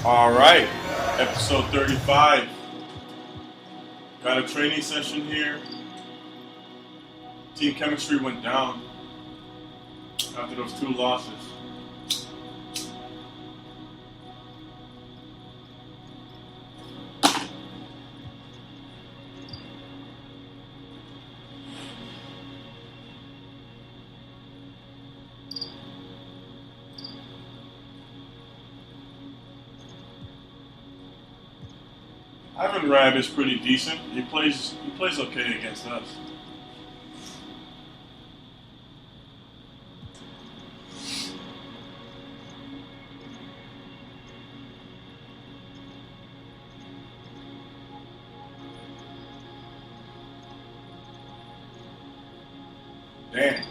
All right, episode 35. Got a training session here. Team chemistry went down after those two losses. Ivan Rab is pretty decent. He plays okay against us. Damn.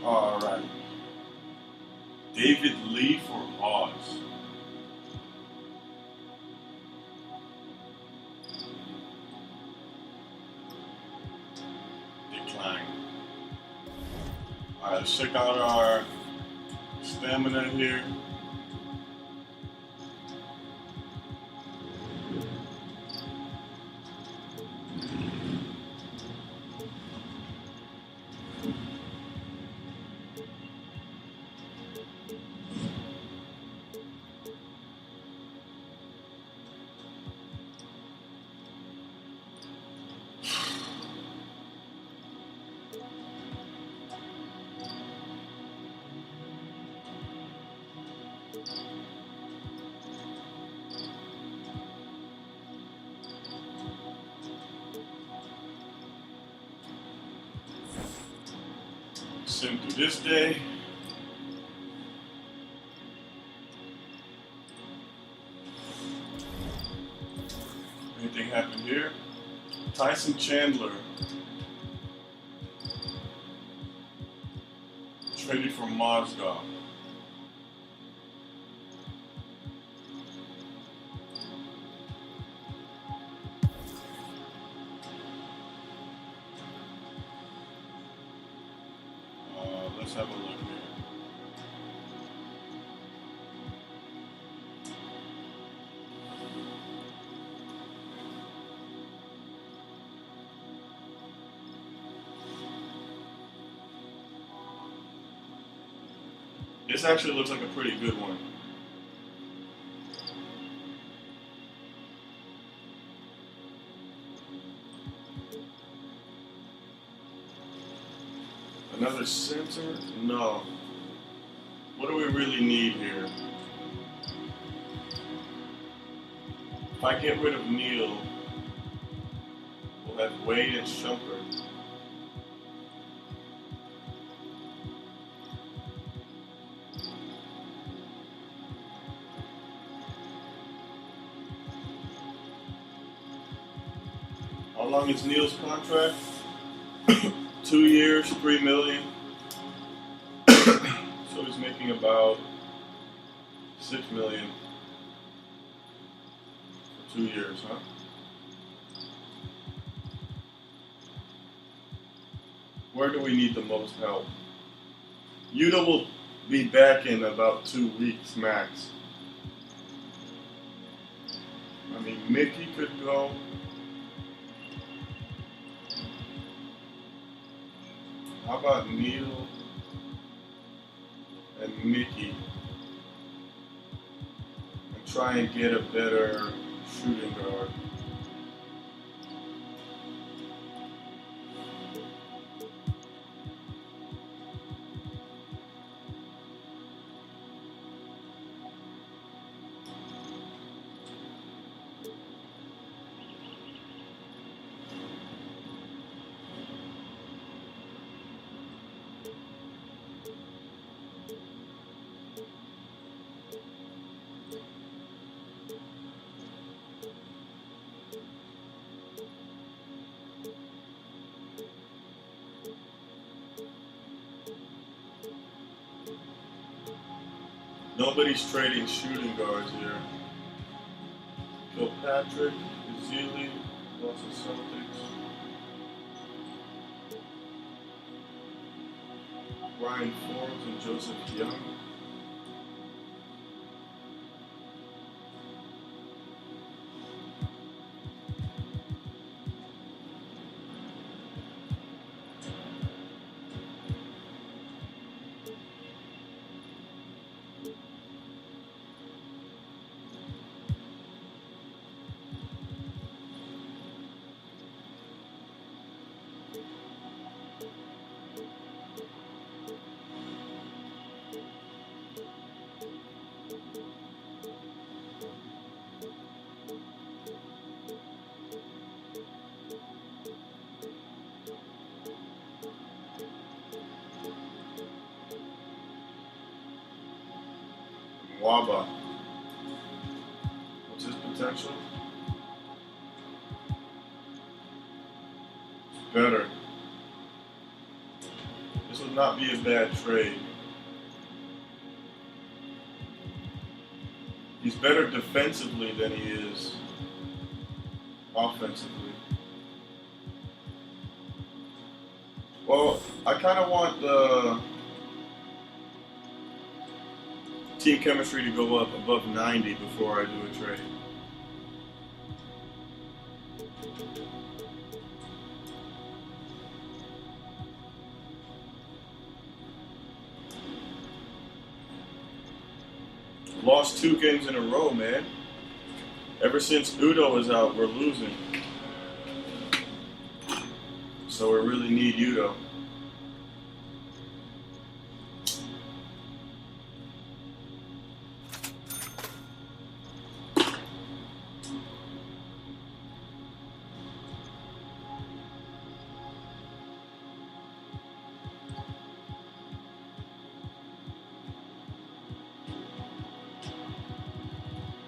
All right. David Lee for Oz. Decline. All right, let's check out our stamina here. Sim through this day. Anything happen here? Tyson Chandler traded for Mozgov. Let's have a look here. This actually looks like a pretty good one. Another center? No. What do we really need here? If I get rid of Neal, we'll have Wade and Shumpert. How long is Neal's contract? 2 years, $3 million. So he's making about $6 million for 2 years, huh? Where do we need the most help? Yuta will be back in about 2 weeks max. I mean, Mickey could go. How about Neil and Mickey? And try and get a better shooting guard. Nobody's trading shooting guards here. Kilpatrick, Ezeli, Boston Celtics. Brian Forbes and Joseph Young. Waba. What's his potential? It's better. This would not be a bad trade. He's better defensively than he is offensively. Well, I kind of want the team chemistry to go up above 90 before I do a trade. Lost 2 games in a row, man. Ever since Udo is out, we're losing. So we really need Udo.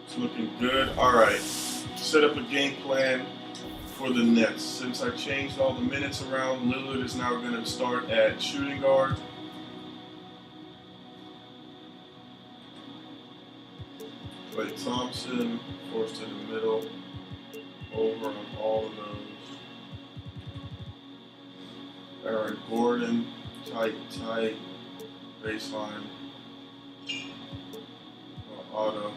It's looking good. All right. Set up a game plan for the Nets. Since I changed all the minutes around, Lillard is now going to start at shooting guard. Klay Thompson, forced to the middle, over on all of those. Aaron Gordon, tight, baseline. Auto.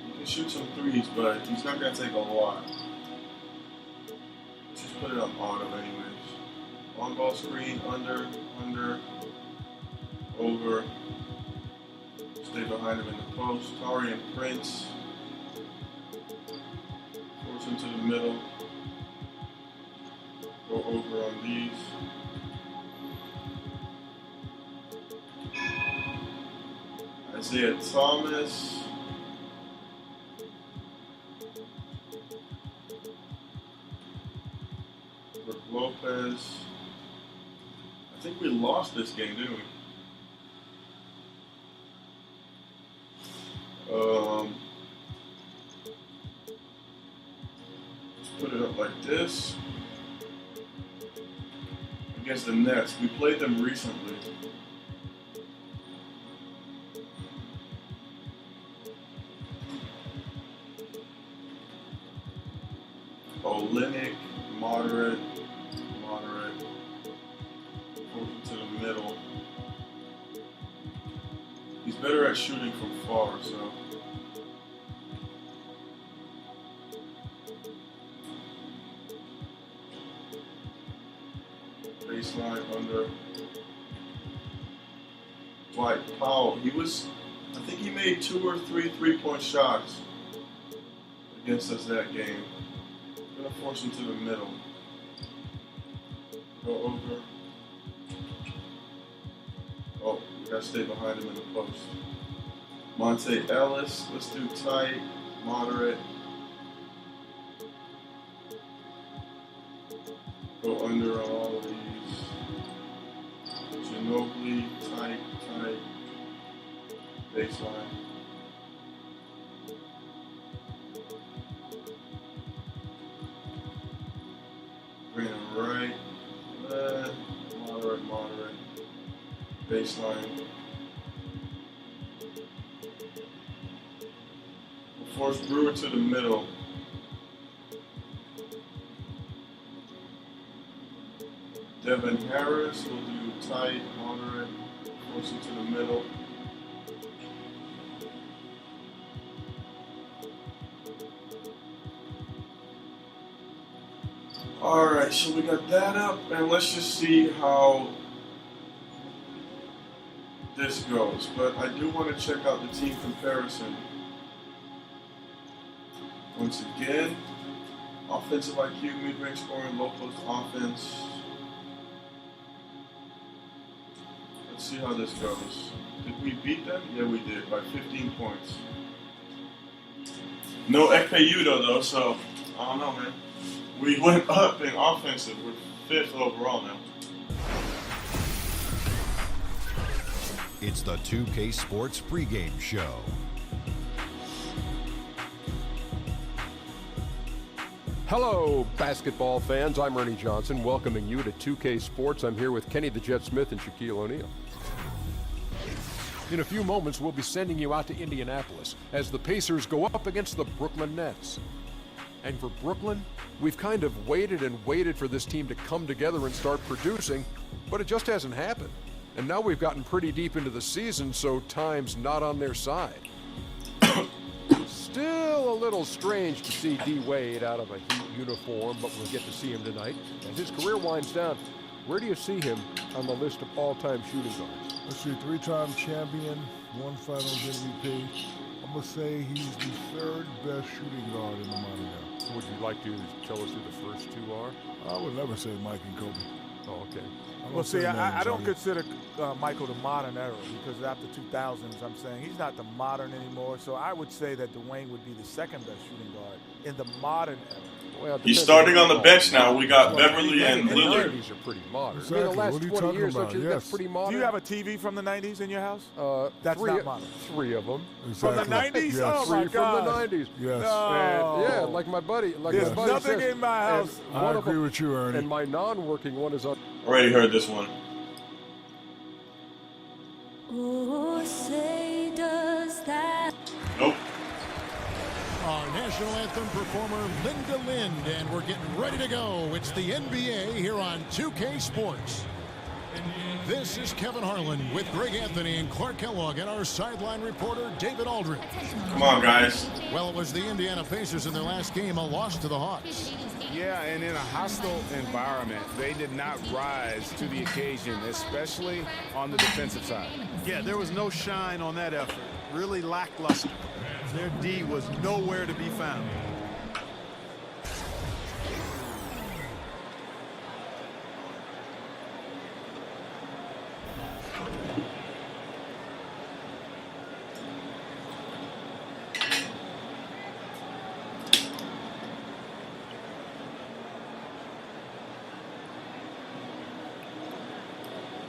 He can shoot some threes, but he's not going to take a lot. Just put it on auto anyways. On ball screen, under, over. Stay behind him in the post. Taurean Prince. Force him to the middle. Go over on these. Isaiah Thomas. Brook Lopez. I think we lost this game, didn't we? Let's put it up like this. Against the Nets. We played them recently. Olynyk, moderate. better at shooting from far, so. Baseline under. Dwight Powell, I think he made 2 or 3 3-point shots against us that game. Gonna force him to the middle. Go over. Oh, we gotta stay behind him in the post. Monte Ellis, let's do tight, moderate. Go under on all of these. Ginobili, tight, baseline. Bring him right, moderate, baseline. We'll force Brewer to the middle. Devin Harris will do tight, moderate, force him to the middle. Alright, so we got that up, and let's just see how this goes. But I do want to check out the team comparison. Once again, offensive IQ, mid-range scoring, low post offense. Let's see how this goes. Did we beat them? Yeah, we did, by 15 points. No Ekpeyudo though, so I don't know, man. We went up in offensive. We're 5th overall now. It's the 2K Sports pregame show. Hello, basketball fans. I'm Ernie Johnson, welcoming you to 2K Sports. I'm here with Kenny the Jet Smith and Shaquille O'Neal. In a few moments, we'll be sending you out to Indianapolis as the Pacers go up against the Brooklyn Nets. And for Brooklyn, we've kind of waited and waited for this team to come together and start producing, but it just hasn't happened. And now we've gotten pretty deep into the season, so time's not on their side. Still a little strange to see D. Wade out of a Heat uniform, but we'll get to see him tonight. As his career winds down, where do you see him on the list of all-time shooting guards? Let's see, 3-time champion, 1 Finals MVP. I'm going to say he's the 3rd best shooting guard in the modern era. Would you like to tell us who the first 2 are? I would never say Mike and Kobe. Oh, okay. Well, see, I don't consider Michael the modern era because after 2000s, I'm saying he's not the modern anymore. So I would say that Dwayne would be the 2nd best shooting guard in the modern era. Well, He's starting on the bench now. We got Beverly and the Lillard. 90s are pretty modern. Exactly. I mean, the last What are you 20 talking years, about? don't you think that's Yes. pretty modern? Do you have a TV from the 90s in your house? That's three, not modern. 3 of them. From the Exactly. 90s? Yes. Oh, my 3 God. from the 90s. Yes. No. Yeah, like my buddy. There's my buddy nothing says, in my house. and I one of agree them- with you, Ernie. And my non-working one is on. Already heard this one. Oh, say does that. Nope. Our national anthem performer, Linda Lind, and we're getting ready to go. It's the NBA here on 2K Sports. This is Kevin Harlan with Greg Anthony and Clark Kellogg and our sideline reporter, David Aldridge. Come on, guys. Well, it was the Indiana Pacers in their last game, a loss to the Hawks. Yeah, and in a hostile environment, they did not rise to the occasion, especially on the defensive side. Yeah, there was no shine on that effort. Really lackluster. Their D was nowhere to be found.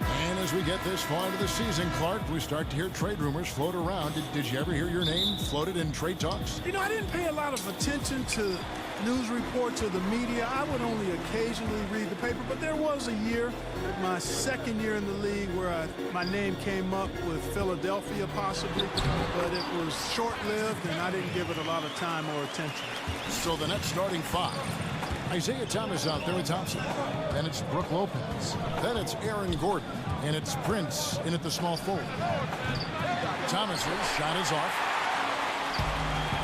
And as we get this far into the season, Clark, we start to hear trade rumors float around. Did you ever hear your name floated in trade talks? You know, I didn't pay a lot of attention to news reports or the media. I would only occasionally read the paper, but there was a year, my 2nd year in the league, where my name came up with Philadelphia possibly, but it was short-lived and I didn't give it a lot of time or attention. So the next starting 5. Isaiah Thomas out there with Thompson. Then it's Brook Lopez. Then it's Aaron Gordon. And it's Prince in at the small forward. Thomas's shot is off.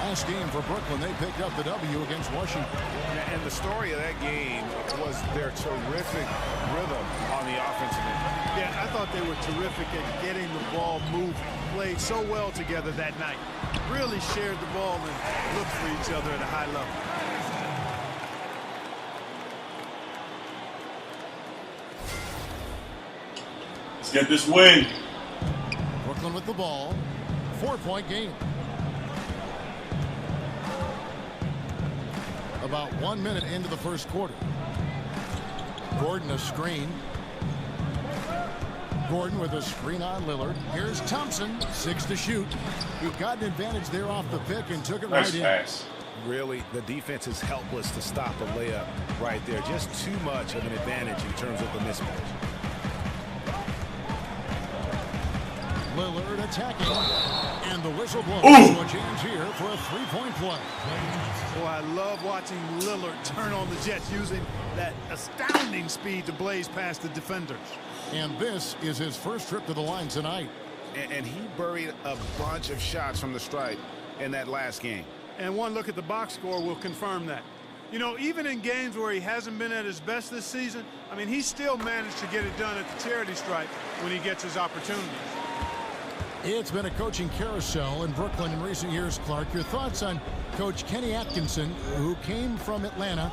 Last game for Brooklyn, they picked up the W against Washington. And the story of that game was their terrific rhythm on the offensive end. Yeah, I thought they were terrific at getting the ball moving. Played so well together that night. Really shared the ball and looked for each other at a high level. Let's get this win. Brooklyn with the ball. 4-point game. About 1 minute into the first quarter. Gordon a screen. Gordon with a screen on Lillard. Here's Thompson, 6 to shoot. He got an advantage there off the pick and took it right in. Pass. Really, the defense is helpless to stop a layup right there. Just too much of an advantage in terms of the mismatch. Lillard attacking. And the whistle blows. So a chance here for a 3-point play. Boy, I love watching Lillard turn on the Jets using that astounding speed to blaze past the defenders. And this is his first trip to the line tonight. And he buried a bunch of shots from the stripe in that last game. And one look at the box score will confirm that. You know, even in games where he hasn't been at his best this season, I mean, he still managed to get it done at the charity stripe when he gets his opportunities. It's been a coaching carousel in Brooklyn in recent years, Clark. Your thoughts on Coach Kenny Atkinson, who came from Atlanta,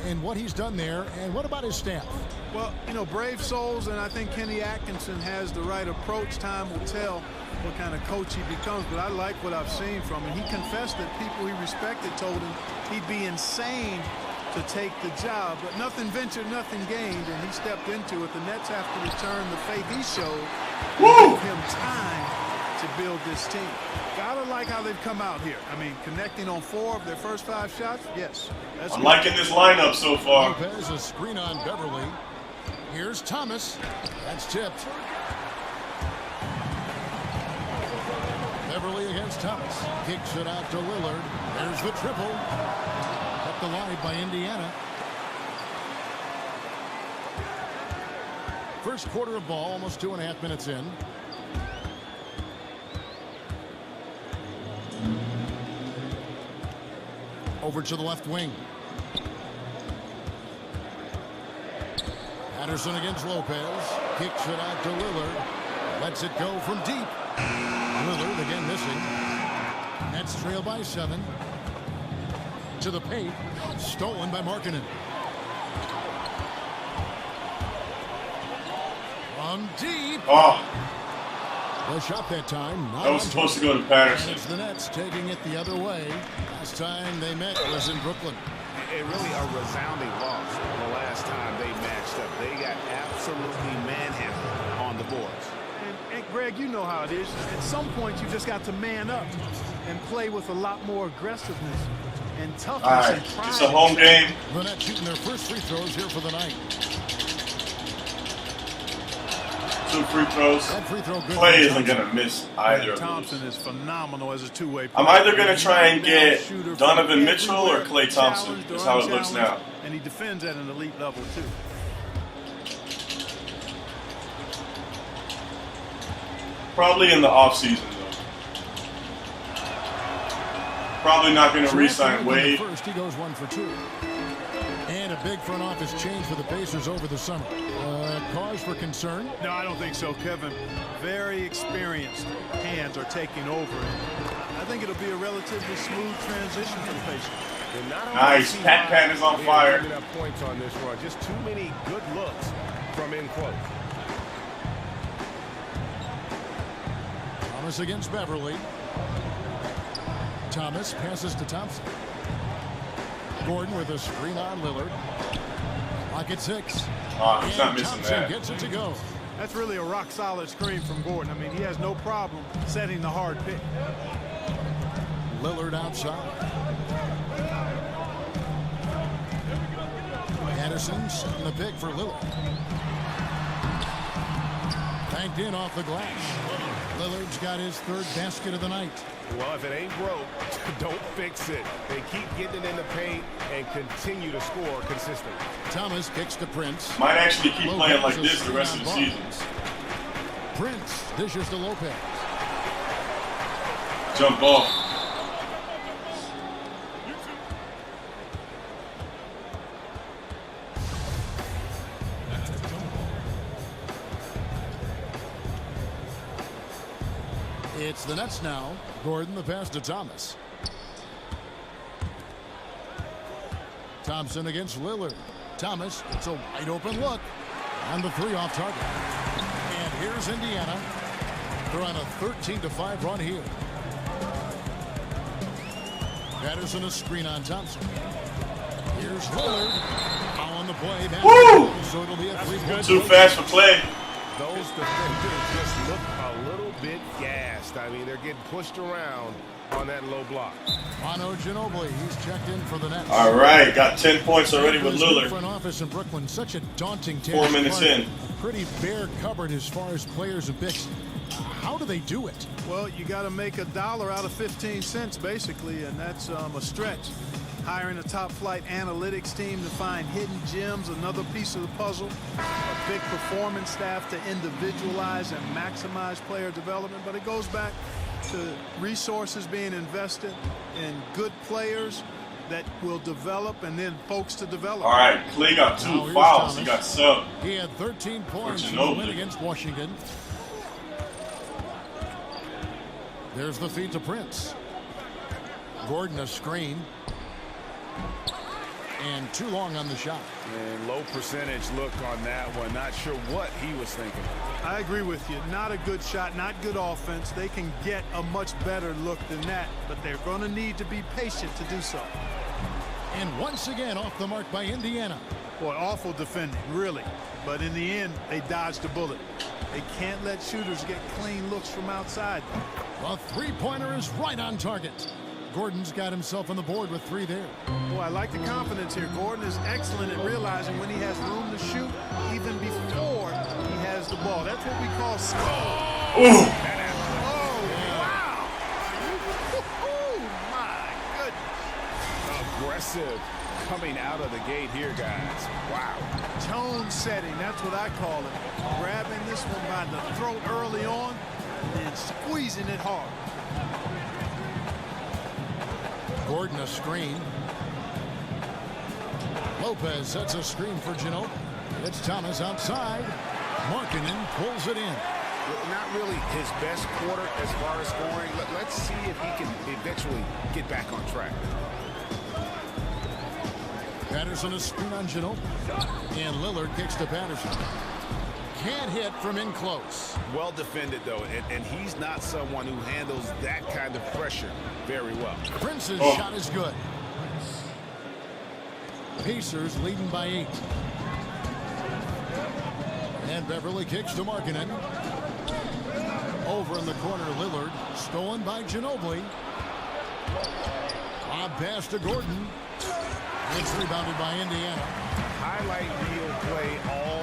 and what he's done there, and what about his staff? Well, you know, brave souls, and I think Kenny Atkinson has the right approach. Time will tell what kind of coach he becomes, but I like what I've seen from him. He confessed that people he respected told him he'd be insane to take the job, but nothing ventured, nothing gained, and he stepped into it. The Nets have to return the faith he showed to give him time to build this team. Gotta like how they've come out here. I mean, connecting on 4 of their first 5 shots, yes. I'm liking this lineup so far. Lopez, a screen on Beverly. Here's Thomas. That's tipped. Beverly against Thomas. Kicks it out to Lillard. There's the triple. Kept alive by Indiana. First quarter of ball, almost 2.5 minutes in. Over to the left wing. Patterson against Lopez. Kicks it out to Lillard. Lets it go from deep. Lillard again missing. Nets trail by 7. To the paint. Stolen by Markkanen. From deep. Oh. The shot that time. That was supposed to go to Patterson. It's the Nets taking it the other way. Last time they met was in Brooklyn. It really a resounding loss the last time they matched up. They got absolutely manhandled on the boards. And Greg, you know how it is. At some point, you just got to man up and play with a lot more aggressiveness and toughness. All right, and pride. it's a home game. The Nets shooting their first free throws here for the night. 2 free throws. That free throw good. Clay isn't going to miss either of Thompson those. is phenomenal as a two-way player. I'm either going to try and get Donovan Mitchell or Klay Thompson. That's how it looks now. And he defends at an elite level, too. Probably in the offseason, though. Probably not going to re-sign Wade. First, he goes 1 for 2. And a big front office change for the Pacers over the summer. Cause for concern? No, I don't think so, Kevin. Very experienced hands are taking over. I think it'll be a relatively smooth transition for the Pacers. Nice. Pat is on fire. Giving up points on this run. Just too many good looks from in close. Thomas against Beverly. Thomas passes to Thompson. Gordon with a screen on Lillard. Lock at 6. Oh, he's not missing Thompson that. Gets it to go. That's really a rock-solid screen from Gordon. I mean, he has no problem setting the hard pick. Lillard outside. Patterson setting the pick for Lillard. Banked in off the glass. Lillard's got his 3rd basket of the night. Well, if it ain't broke, don't fix it. They keep getting it in the paint and continue to score consistently. Thomas kicks to Prince. Might actually keep playing like this the rest of the season. Prince dishes to Lopez. Jump ball. It's the Nets now. Gordon, the pass to Thomas. Thompson against Lillard. Thomas, it's a wide open look. On the 3 off target. And here's Indiana. They're on a 13-5 run here. Patterson a screen on Thompson. Here's Lillard. Foul on the play. Woo! So it'll be a 3-point. Too fast for play. Those defenders just look a little bit gassed. I mean, they're getting pushed around on that low block. Manu Ginobili, he's checked in for the Nets. All right, got 10 points already with Lillard. Front office in Brooklyn, such a daunting task. 4 minutes in. Pretty bare cupboard as far as players and picks. How do they do it? Well, you got to make $1 out of 15 cents, basically, and that's a stretch. Hiring a top-flight analytics team to find hidden gems, another piece of the puzzle. A big performance staff to individualize and maximize player development. But it goes back to resources being invested in good players that will develop, and then folks to develop. All right, Clay got 2 fouls. He got subbed. He had 13 points in the win against Washington. There's the feed to Prince. Gordon a screen. And too long on the shot. And low percentage look on that one. Not sure what he was thinking. I agree with you. Not a good shot, not good offense. They can get a much better look than that, but they're going to need to be patient to do so. And once again off the mark by Indiana. Boy, awful defending, really. But in the end, they dodged a bullet. They can't let shooters get clean looks from outside. The three-pointer is right on target. Gordon's got himself on the board with 3 there. Boy, I like the confidence here. Gordon is excellent at realizing when he has room to shoot, even before he has the ball. That's what we call skill. Ooh. Oh, wow. Oh, my goodness. Aggressive coming out of the gate here, guys. Wow. Tone setting, that's what I call it. Grabbing this one by the throat early on and squeezing it hard. Gordon a screen. Lopez sets a screen for Ginobili. It's Thomas outside. Markkanen pulls it in. Not really his best quarter as far as scoring. Let's see if he can eventually get back on track. Patterson a screen on Ginobili. And Lillard kicks to Patterson. Can't hit from in close. Well defended, though, and he's not someone who handles that kind of pressure very well. Prince's shot is good. Pacers leading by 8. And Beverly kicks to Markkanen. Over in the corner, Lillard. Stolen by Ginobili. Lob pass to Gordon. It's rebounded by Indiana. Highlight reel play all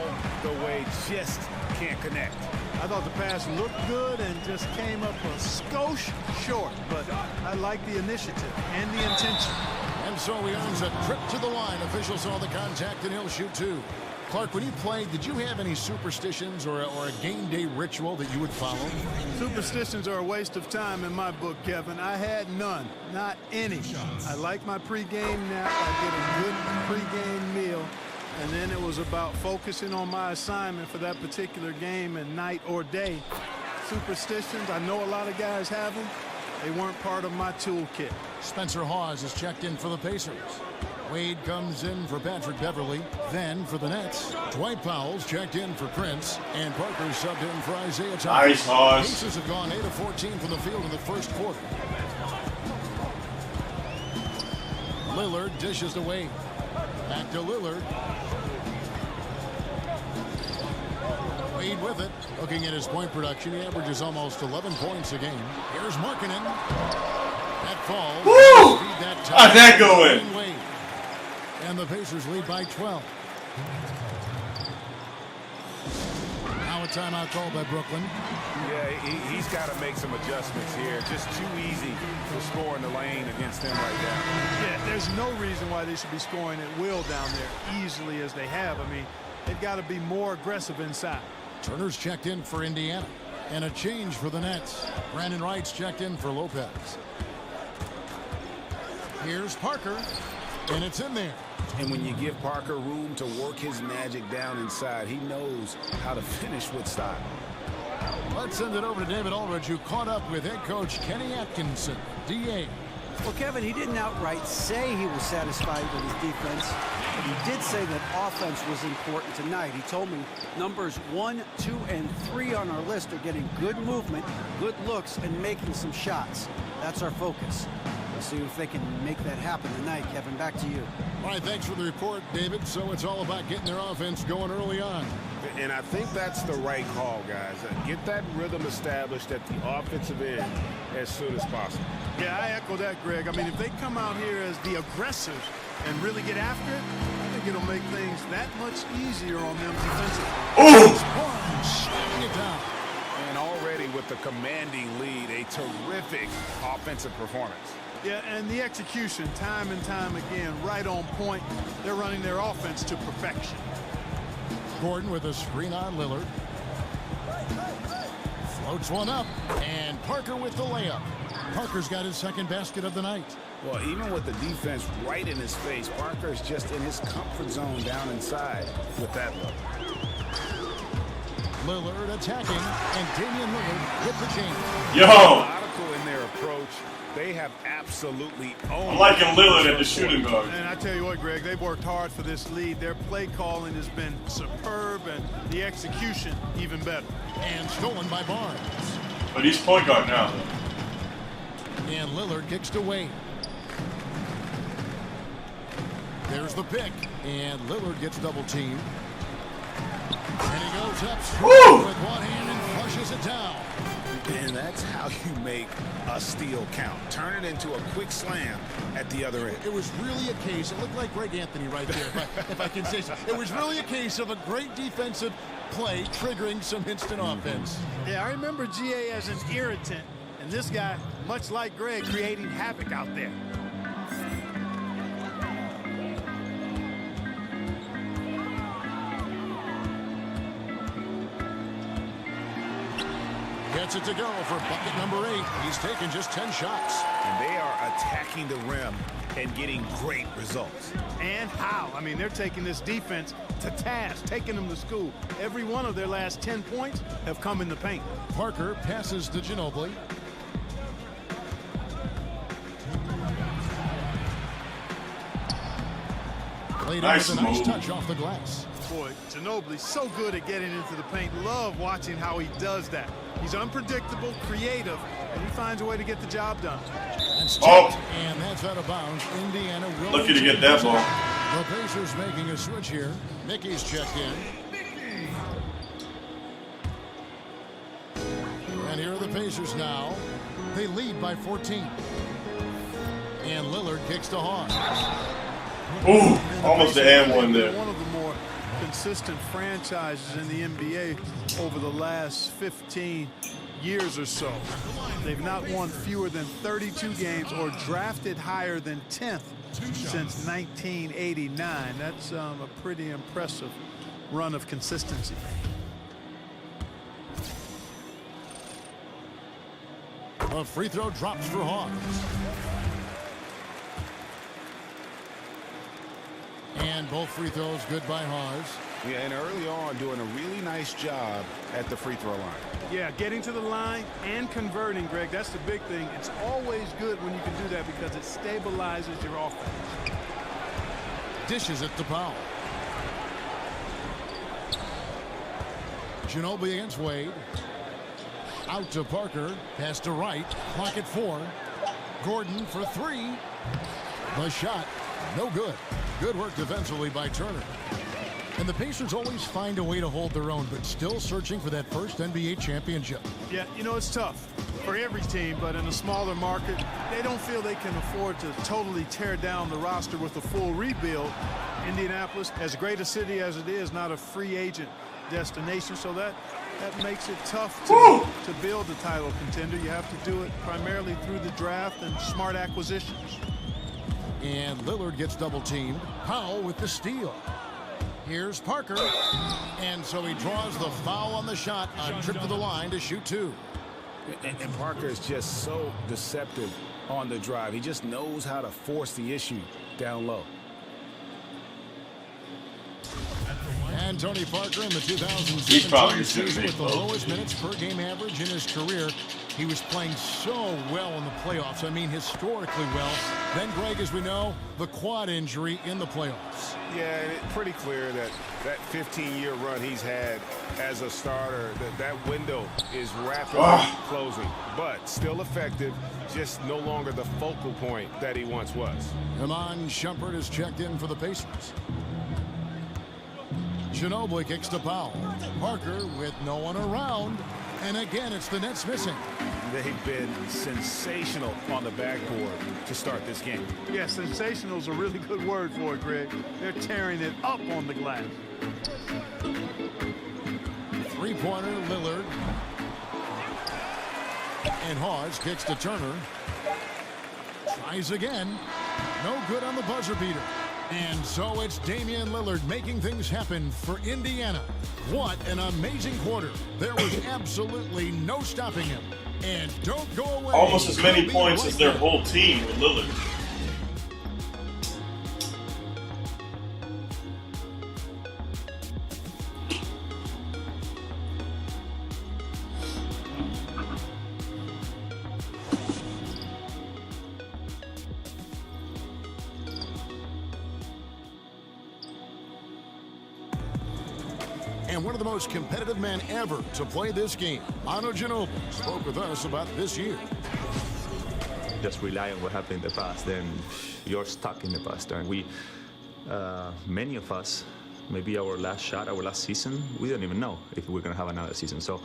the way, just can't connect. I thought the pass looked good and just came up a skosh short, but I like the initiative and the intention. And so he earns a trip to the line. Officials saw the contact and he'll shoot 2. Clark, when you played, did you have any superstitions or a game day ritual that you would follow? Superstitions are a waste of time in my book, Kevin. I had none, not any. I like my pregame nap. I get a good pregame meal. And then it was about focusing on my assignment for that particular game and night or day. Superstitions, I know a lot of guys have them. They weren't part of my toolkit. Spencer Hawes is checked in for the Pacers. Wade comes in for Patrick Beverly. Then for the Nets, Dwight Powell's checked in for Prince. And Parker subbed in for Isaiah Thomas. Nice, Hawes. Pacers have gone 8 of 14 from the field in the first quarter. Lillard dishes to Wade. Back to Lillard. Wade with it. Looking at his point production, he averages almost 11 points a game. Here's Markkanen. That falls. Woo! How'd that go in? Wade. And the Pacers lead by 12. Now a timeout called by Brooklyn. Yeah, he's got to make some adjustments here. Just too easy to score in the lane against them right now. Yeah, there's no reason why they should be scoring at will down there easily as they have. I mean, they've got to be more aggressive inside. Turner's checked in for Indiana. And a change for the Nets. Brandon Wright's checked in for Lopez. Here's Parker, and it's in there. And when you give Parker room to work his magic down inside, he knows how to finish with style. Let's send it over to David Aldridge, who caught up with head coach Kenny Atkinson, DA. Well, Kevin, he didn't outright say he was satisfied with his defense, but he did say that offense was important tonight. He told me numbers 1, 2, and 3 on our list are getting good movement, good looks, and making some shots. That's our focus. We'll see if they can make that happen tonight. Kevin, back to you. All right, thanks for the report, David. So it's all about getting their offense going early on. And I think that's the right call, guys. Get that rhythm established at the offensive end as soon as possible. Yeah, I echo that, Greg. I mean, if they come out here as the aggressors and really get after it, I think it'll make things that much easier on them defensively. Sliding it down. And already with the commanding lead, a terrific offensive performance. Yeah, and the execution, time and time again, right on point. They're running their offense to perfection. Gordon with a screen on Lillard. Floats one up, and Parker with the layup. Parker's got his second basket of the night. Well, even with the defense right in his face, Parker's just in his comfort zone down inside with that look. Lillard attacking, and Damian Lillard with the change. Yo! Methodical in their approach. They have absolutely owned. I'm liking Lillard at the shooting guard. And I tell you what, Greg, they've worked hard for this lead. Their play calling has been superb, and the execution even better. And stolen by Barnes. But he's point guard now. And Lillard kicks to Wade. There's the pick, and Lillard gets double teamed. And he goes up with one hand and flushes it down. And that's how you make a steal count. Turn it into a quick slam at the other end. It was really a case, it looked like Greg Anthony right there, if I can say so. It was really a case of a great defensive play triggering some instant offense. Yeah, I remember GA as an irritant, and this guy, much like Greg, creating havoc out there. Gets it to go for bucket number 8. He's taken just 10 shots. And they are attacking the rim and getting great results. And how? I mean, they're taking this defense to task, taking them to school. Every one of their last 10 points have come in the paint. Parker passes to Ginobili. Laid Nice with a nice move. touch off the glass. Boy, Ginobili so good at getting into the paint. Love watching how he does that. He's unpredictable, creative, and he finds a way to get the job done. And that's out of bounds. Indiana will. Lucky to get that ball. The Pacers making a switch here. Mickey's checked in. And here are the Pacers now. They lead by 14. And Lillard kicks to Hawks. Ooh, almost the and one there. One of the more consistent franchises in the NBA over the last 15 years or so. They've not won fewer than 32 games or drafted higher than 10th since 1989. That's a pretty impressive run of consistency. A free throw drops for Hawks. And both free throws good by Haws. Yeah, and early on doing a really nice job at the free throw line. Yeah, getting to the line and converting, Greg. That's the big thing. It's always good when you can do that because it stabilizes your offense. Dishes it to Powell. Ginobili against Wade. Out to Parker. Pass to Wright. Clock at 4. Gordon for 3. The shot, no good. Good work defensively by Turner. And the Pacers always find a way to hold their own, but still searching for that first NBA championship. Yeah, you know, it's tough for every team, but in a smaller market, they don't feel they can afford to totally tear down the roster with a full rebuild. Indianapolis, as great a city as it is, not a free agent destination, so that makes it tough to build a title contender. You have to do it primarily through the draft and smart acquisitions. And Lillard gets double teamed. Powell with the steal. Here's Parker. And so he draws the foul on the shot, a trip to the line to shoot 2. And Parker is just so deceptive on the drive. He just knows how to force the issue down low. And Tony Parker in the 2017 season with the lowest minutes per game average in his career. He was playing so well in the playoffs. I mean, historically well. Then, Greg, as we know, the quad injury in the playoffs. Yeah, and it's pretty clear that 15-year run he's had as a starter, that window is rapidly closing, but still effective, just no longer the focal point that he once was. Iman Shumpert is checked in for the Pacers. Ginobili kicks to Powell. Parker with no one around. And again, it's the Nets missing. They've been sensational on the backboard to start this game. Yeah, sensational is a really good word for it, Greg. They're tearing it up on the glass. Three-pointer, Lillard. And Hawes kicks to Turner. Tries again. No good on the buzzer beater. And so it's Damian Lillard making things happen for Indiana. What an amazing quarter. There was absolutely no stopping him. And don't go away. Almost as many points as their whole team with Lillard. And one of the most competitive men ever to play this game, Manu Ginobili, spoke with us about this year. Just rely on what happened in the past, then you're stuck in the past. And we, many of us, maybe our last shot, our last season, we don't even know if we're going to have another season. So,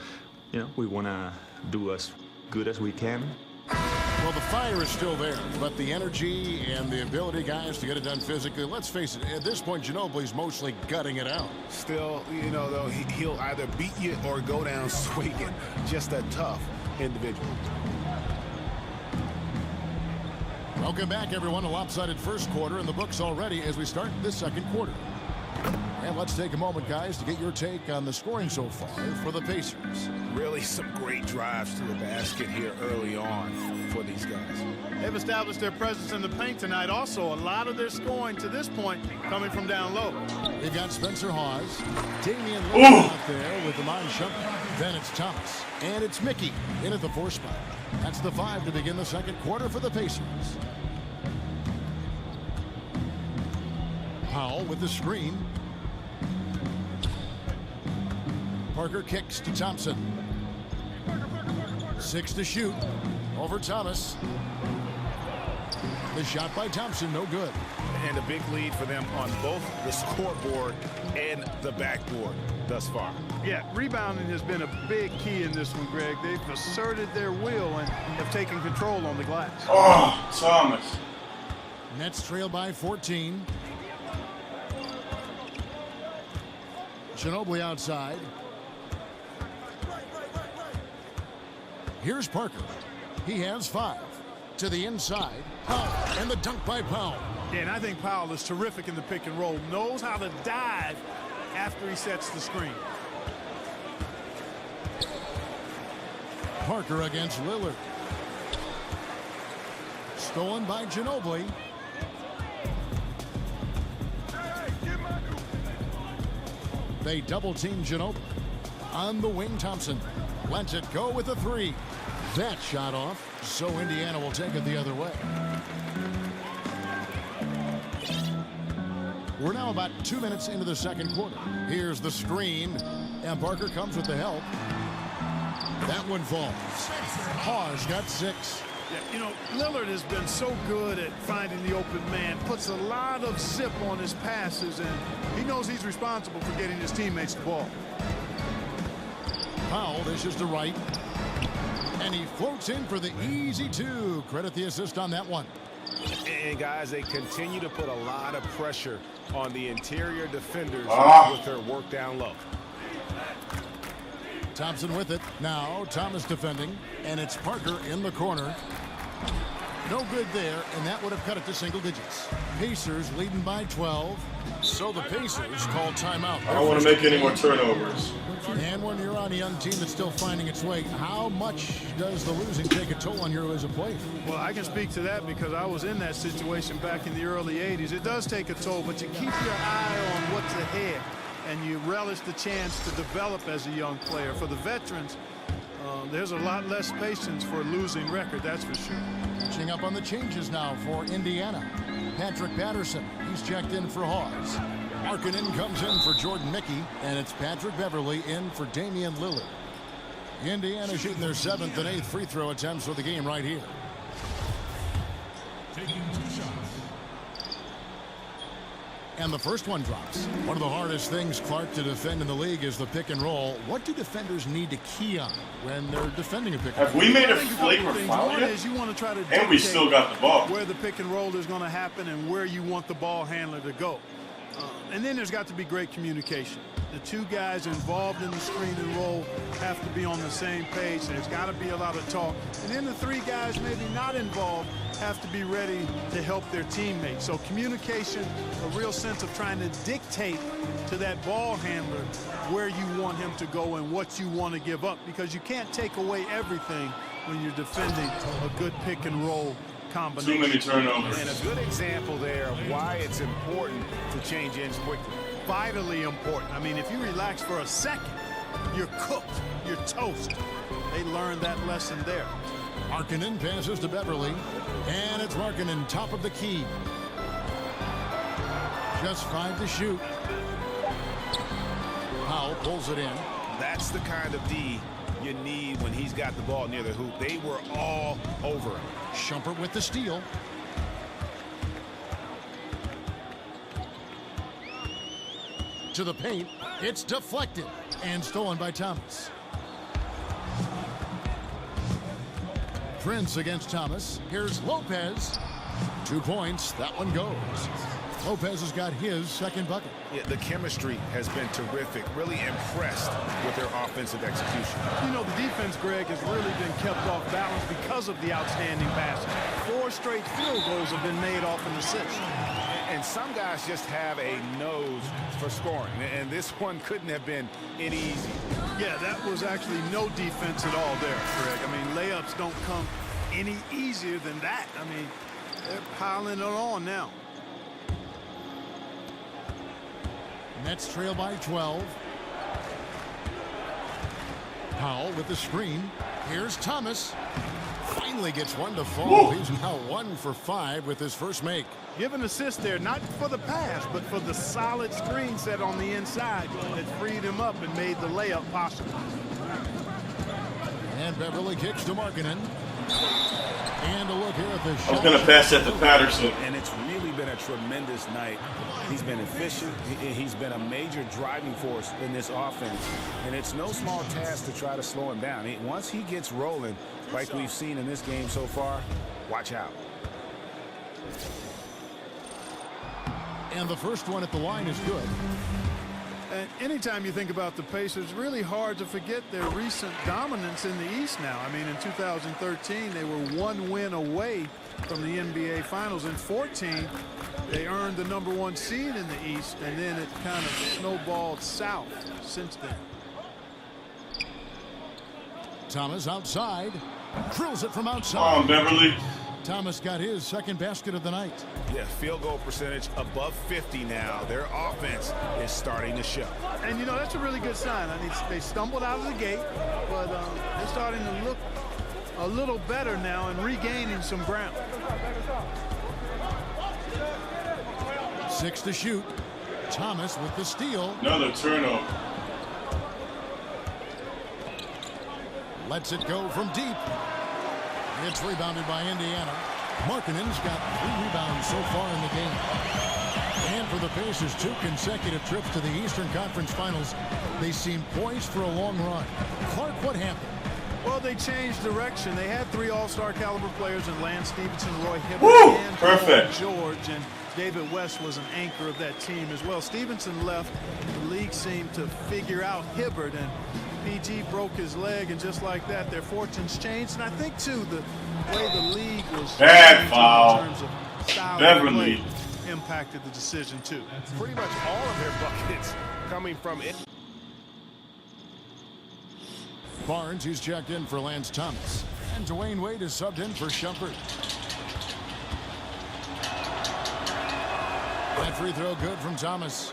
you know, we want to do as good as we can. Well, the fire is still there, but the energy and the ability, guys, to get it done physically, let's face it, at this point, Ginobili's mostly gutting it out. Still, you know, though, he'll either beat you or go down swinging. Just a tough individual. Welcome back, everyone. A lopsided first quarter in the books already as we start this second quarter. And let's take a moment, guys, to get your take on the scoring so far for the Pacers. Really some great drives to the basket here early on for these guys. They've established their presence in the paint tonight. Also, a lot of their scoring to this point coming from down low. They've got Spencer Hawes, Damian Lillard out there with Iman Shumpert. Then it's Thomas, and it's Mickey in at the 4 spot. That's the 5 to begin the second quarter for the Pacers. Powell with the screen. Parker kicks to Thompson. 6 to shoot. Over Thomas. The shot by Thompson, no good. And a big lead for them on both the scoreboard and the backboard thus far. Yeah, rebounding has been a big key in this one, Greg. They've asserted their will and have taken control on the glass. Oh, Thomas. Nets trail by 14. Ginobili outside. Here's Parker. He has 5. To the inside. Powell, and the dunk by Powell. Yeah, and I think Powell is terrific in the pick and roll. Knows how to dive after he sets the screen. Parker against Lillard. Stolen by Ginobili. They double-team Ginobili. On the wing, Thompson lets it go with a 3. That shot off, so Indiana will take it the other way. We're now about 2 minutes into the second quarter. Here's the screen, and Parker comes with the help. That one falls. Hawes got 6. Yeah, you know, Lillard has been so good at finding the open man, puts a lot of zip on his passes, and he knows he's responsible for getting his teammates the ball. Powell dishes to right, and he floats in for the easy 2. Credit the assist on that one. And guys, they continue to put a lot of pressure on the interior defenders with their work down low. Thompson with it. Now Thomas defending, and it's Parker in the corner. No good there, and that would have cut it to single digits. Pacers leading by 12. So the Pacers call timeout. I don't want to make any more turnovers. And when you're on a young team that's still finding its way, how much does the losing take a toll on you as a player? Well, I can speak to that because I was in that situation back in the early 80s. It does take a toll, but you keep your eye on what's ahead, and you relish the chance to develop as a young player. For the veterans, there's a lot less patience for a losing record, that's for sure. Catching up on the changes now for Indiana. Patrick Patterson, he's checked in for Hawes. Markkanen comes in for Jordan Mickey, and it's Patrick Beverly in for Damian Lillard. Indiana shooting their 7th and 8th free throw attempts for the game right here. Taking 2 shots. And the first one drops. One of the hardest things, Clark, to defend in the league is the pick and roll. What do defenders need to key on when they're defending a pick and roll? Have we made a flagrant foul One yet? is you want to try to And we still got the ball. where the pick and roll is going to happen and where you want the ball handler to go. And then there's got to be great communication. The two guys involved in the screen and roll have to be on the same page. There's got to be a lot of talk. And then the 3 guys maybe not involved have to be ready to help their teammates. So communication, a real sense of trying to dictate to that ball handler where you want him to go and what you want to give up, because you can't take away everything when you're defending a good pick and roll combination. Too many turnovers. And a good example there of why it's important to change ends quickly. Vitally important. I mean, if you relax for a second, you're cooked. You're toast. They learned that lesson there. Markkanen passes to Beverly, and it's Markkanen top of the key. Just 5 to shoot. Powell pulls it in. That's the kind of D you need when he's got the ball near the hoop. They were all over him. Shumpert with the steal. To the paint. It's deflected and stolen by Thomas. Prince against Thomas. Here's Lopez. 2 points. That one goes. Lopez has got his 2nd bucket. Yeah, the chemistry has been terrific. Really impressed with their offensive execution. You know, the defense, Greg, has really been kept off balance because of the outstanding passing. 4 straight field goals have been made off an assist. And some guys just have a nose for scoring. And this one couldn't have been any easier. Yeah, that was actually no defense at all there, Greg. I mean, layups don't come any easier than that. I mean, they're piling it on now. Nets trail by 12. Powell with the screen. Here's Thomas. Finally gets one to fall. He's now 1 for 5 with his first make. Give an assist there, not for the pass, but for the solid screen set on the inside that freed him up and made the layup possible. And Beverly kicks to Markkanen. And a look here at the shot. I was going to pass that to Patterson. And it's really been a tremendous night. He's been efficient. He's been a major driving force in this offense. And it's no small task to try to slow him down. Once he gets rolling, like we've seen in this game so far, watch out. And the first one at the line is good. And anytime you think about the Pacers, it's really hard to forget their recent dominance in the East now. I mean, in 2013, they were 1 win away from the NBA Finals. In 14, they earned the #1 seed in the East, and then it kind of snowballed south since then. Thomas outside. Drills it from outside. Come on, Beverly. Thomas got his 2nd basket of the night. Yeah, field goal percentage above 50 now. Their offense is starting to show. And, you know, that's a really good sign. I mean, they stumbled out of the gate, but they're starting to look a little better now and regaining some ground. 6 to shoot. Thomas with the steal. Another turnover. Lets it go from deep. It's rebounded by Indiana. Markkanen's got 3 rebounds so far in the game. And for the Pacers, 2 consecutive trips to the Eastern Conference Finals. They seem poised for a long run. Clark, what happened? Well, they changed direction. They had 3 all-star caliber players in Lance Stevenson, Roy Hibbert, and perfect. Paul George, and David West was an anchor of that team as well. Stevenson left. The league league seemed to figure out Hibbert, and PG broke his leg, and just like that, their fortunes changed. And I think, too, the way the league was bad foul. in terms of style Beverly of play impacted the decision, too. Pretty much all of their buckets coming from it. Barnes, who's checked in for Lance Thomas. And Dwayne Wade is subbed in for Shumpert. That free throw good from Thomas.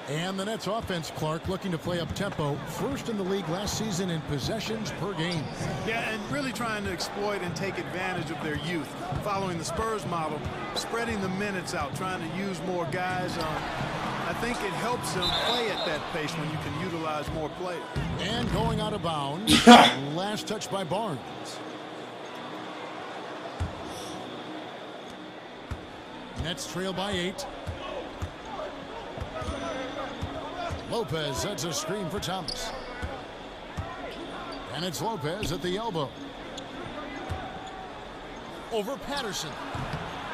And the Nets offense, Clark, looking to play up tempo. First in the league last season in possessions per game. Yeah, and really trying to exploit and take advantage of their youth. Following the Spurs model, spreading the minutes out, trying to use more guys. I think it helps them play at that pace when you can utilize more players. And going out of bounds. Last touch by Barnes. Nets trail by 8. Lopez sets a screen for Thomas. And it's Lopez at the elbow. Over Patterson.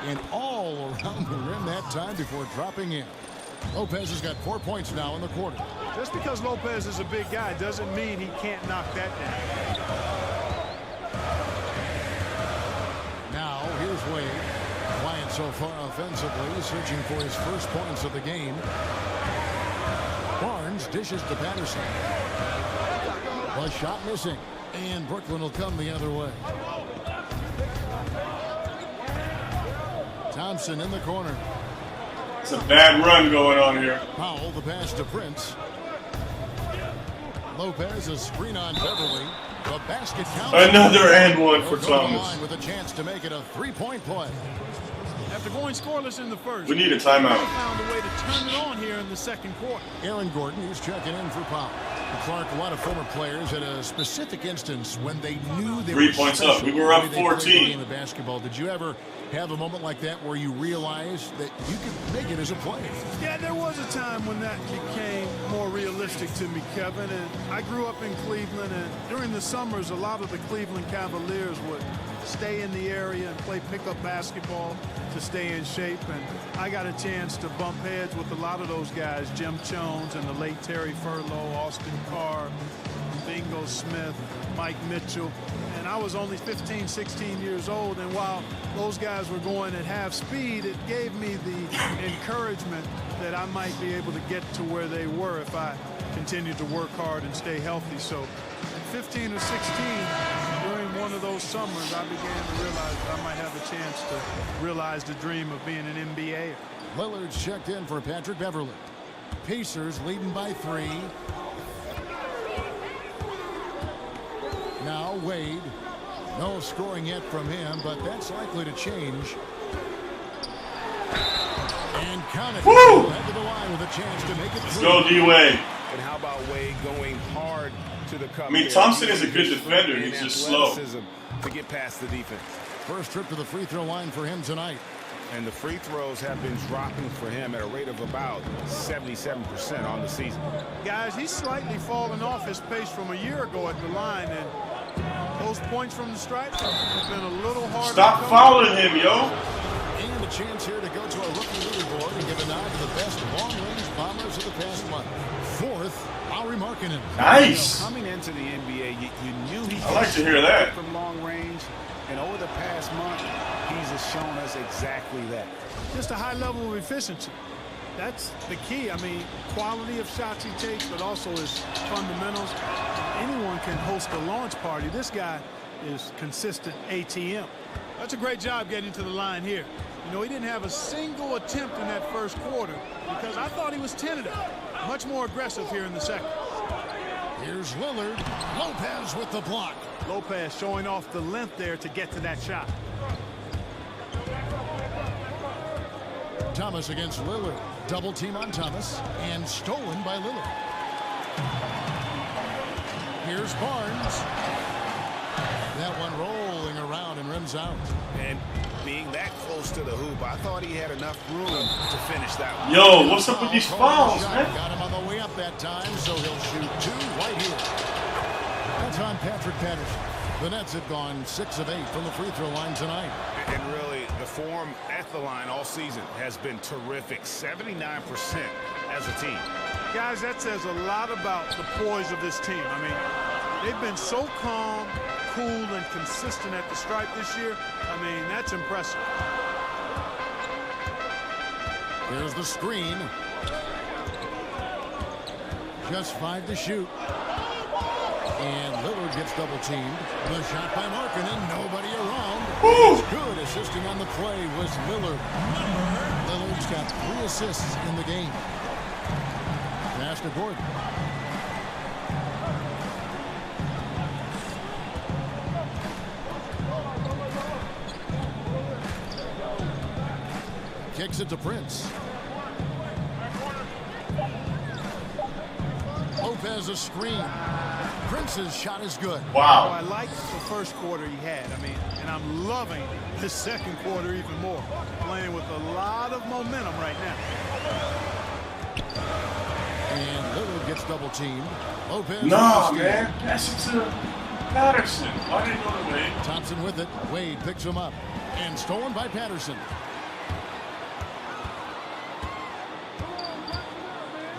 And all around the rim that time before dropping in. Lopez has got 4 points now in the quarter. Just because Lopez is a big guy doesn't mean he can't knock that down. Now, here's Wade. Quiet so far offensively, searching for his first points of the game. Barnes dishes to Patterson. A shot missing. And Brooklyn will come the other way. Thompson in the corner. It's a bad run going on here. Powell, the pass to Prince. Lopez, a screen on Beverly. The basket count. Another and one for Thomas. With a chance to make it a three-point play. After going scoreless in the first, we need a timeout. They found a way to turn it on here in the second quarter. Aaron Gordon, who's checking in for Powell. Clark, a lot of former players at a specific instance when they knew they 3 were points special up. We were up the way they played the 14. game of basketball. Did you ever have a moment like that where you realized that you could make it as a player? Yeah, there was a time when that became more realistic to me, Kevin. And I grew up in Cleveland, and during the summers, a lot of the Cleveland Cavaliers would stay in the area and play pickup basketball to stay in shape. And I got a chance to bump heads with a lot of those guys, Jim Jones and the late Terry Furlow, Austin Carr, Bingo Smith, Mike Mitchell. And I was only 15, 16 years old. And while those guys were going at half speed, it gave me the encouragement that I might be able to get to where they were if I continued to work hard and stay healthy. So at 15 or 16, during one of those summers, I began to realize that I might have a chance to realize the dream of being an NBA. Lillard's checked in for Patrick Beverly. Pacers leading by 3. Now Wade. No scoring yet from him, but that's likely to change. And Connaughton head to the line with a chance to make it through. Let's go, D-Wade. And how about Wade going hard to the cup? I mean, Thompson is a good defender. He's just slow. To get past the defense. First trip to the free throw line for him tonight. And the free throws have been dropping for him at a rate of about 77% on the season. Guys, he's slightly fallen off his pace from a year ago at the line, and those points from the stripe have been a little harder. Stop fouling him, yo. And a chance here to go to a rookie leaderboard and give a nod to the best long-range bombers of the past month. Fourth, Lauri Markkanen. Nice. Coming into the NBA, you knew he I like to hear that. From long range, and over the past month, he's shown us exactly that. Just a high level of efficiency. That's the key. I mean, quality of shots he takes, but also his fundamentals. Anyone can host a launch party. This guy is consistent ATM. That's a great job getting to the line here. You know, he didn't have a single attempt in that first quarter because I thought he was tentative. Much more aggressive here in the second. Here's Lillard. Lopez with the block. Lopez showing off the length there to get to that shot. Thomas against Lillard. Double team on Thomas and stolen by Lillard. Here's Barnes. That one rolling around and rims out. And being that close to the hoop, I thought he had enough room to finish that one. Yo, what's up with these fouls, man? Got him on the way up that time, so he'll shoot 2 right here. That's on Patrick Patterson. The Nets have gone 6 of 8 from the free throw line tonight. And really, the form at the line all season has been terrific. 79% as a team. Guys, that says a lot about the poise of this team. I mean, they've been so calm, cool, and consistent at the stripe this year. I mean, that's impressive. Here's the screen. Just 5 to shoot. And Lillard gets double teamed. The shot by Markkanen. Nobody around. Good assisting on the play was Lillard. Lillard's got 3 assists in the game. Pass to Gordon. Kicks it to Prince. Lopez a screen. Prince's shot is good. Wow. I liked the first quarter he had. I mean, and I'm loving the second quarter even more. Playing with a lot of momentum right now. And Lillard gets double teamed. Lopez. No, man. Pass it to Patterson. Why didn't go to Wade? Thompson with it. Wade picks him up. And stolen by Patterson.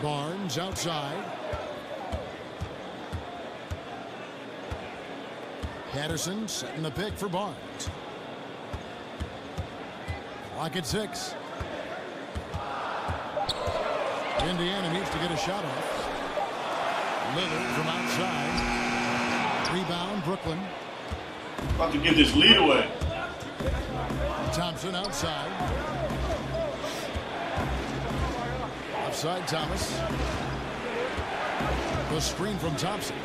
Barnes outside. Patterson setting the pick for Barnes. Clock at 6. Indiana needs to get a shot off. Lillard from outside. Rebound, Brooklyn. About to give this lead away. Thompson outside. Offside Thomas. The screen from Thompson.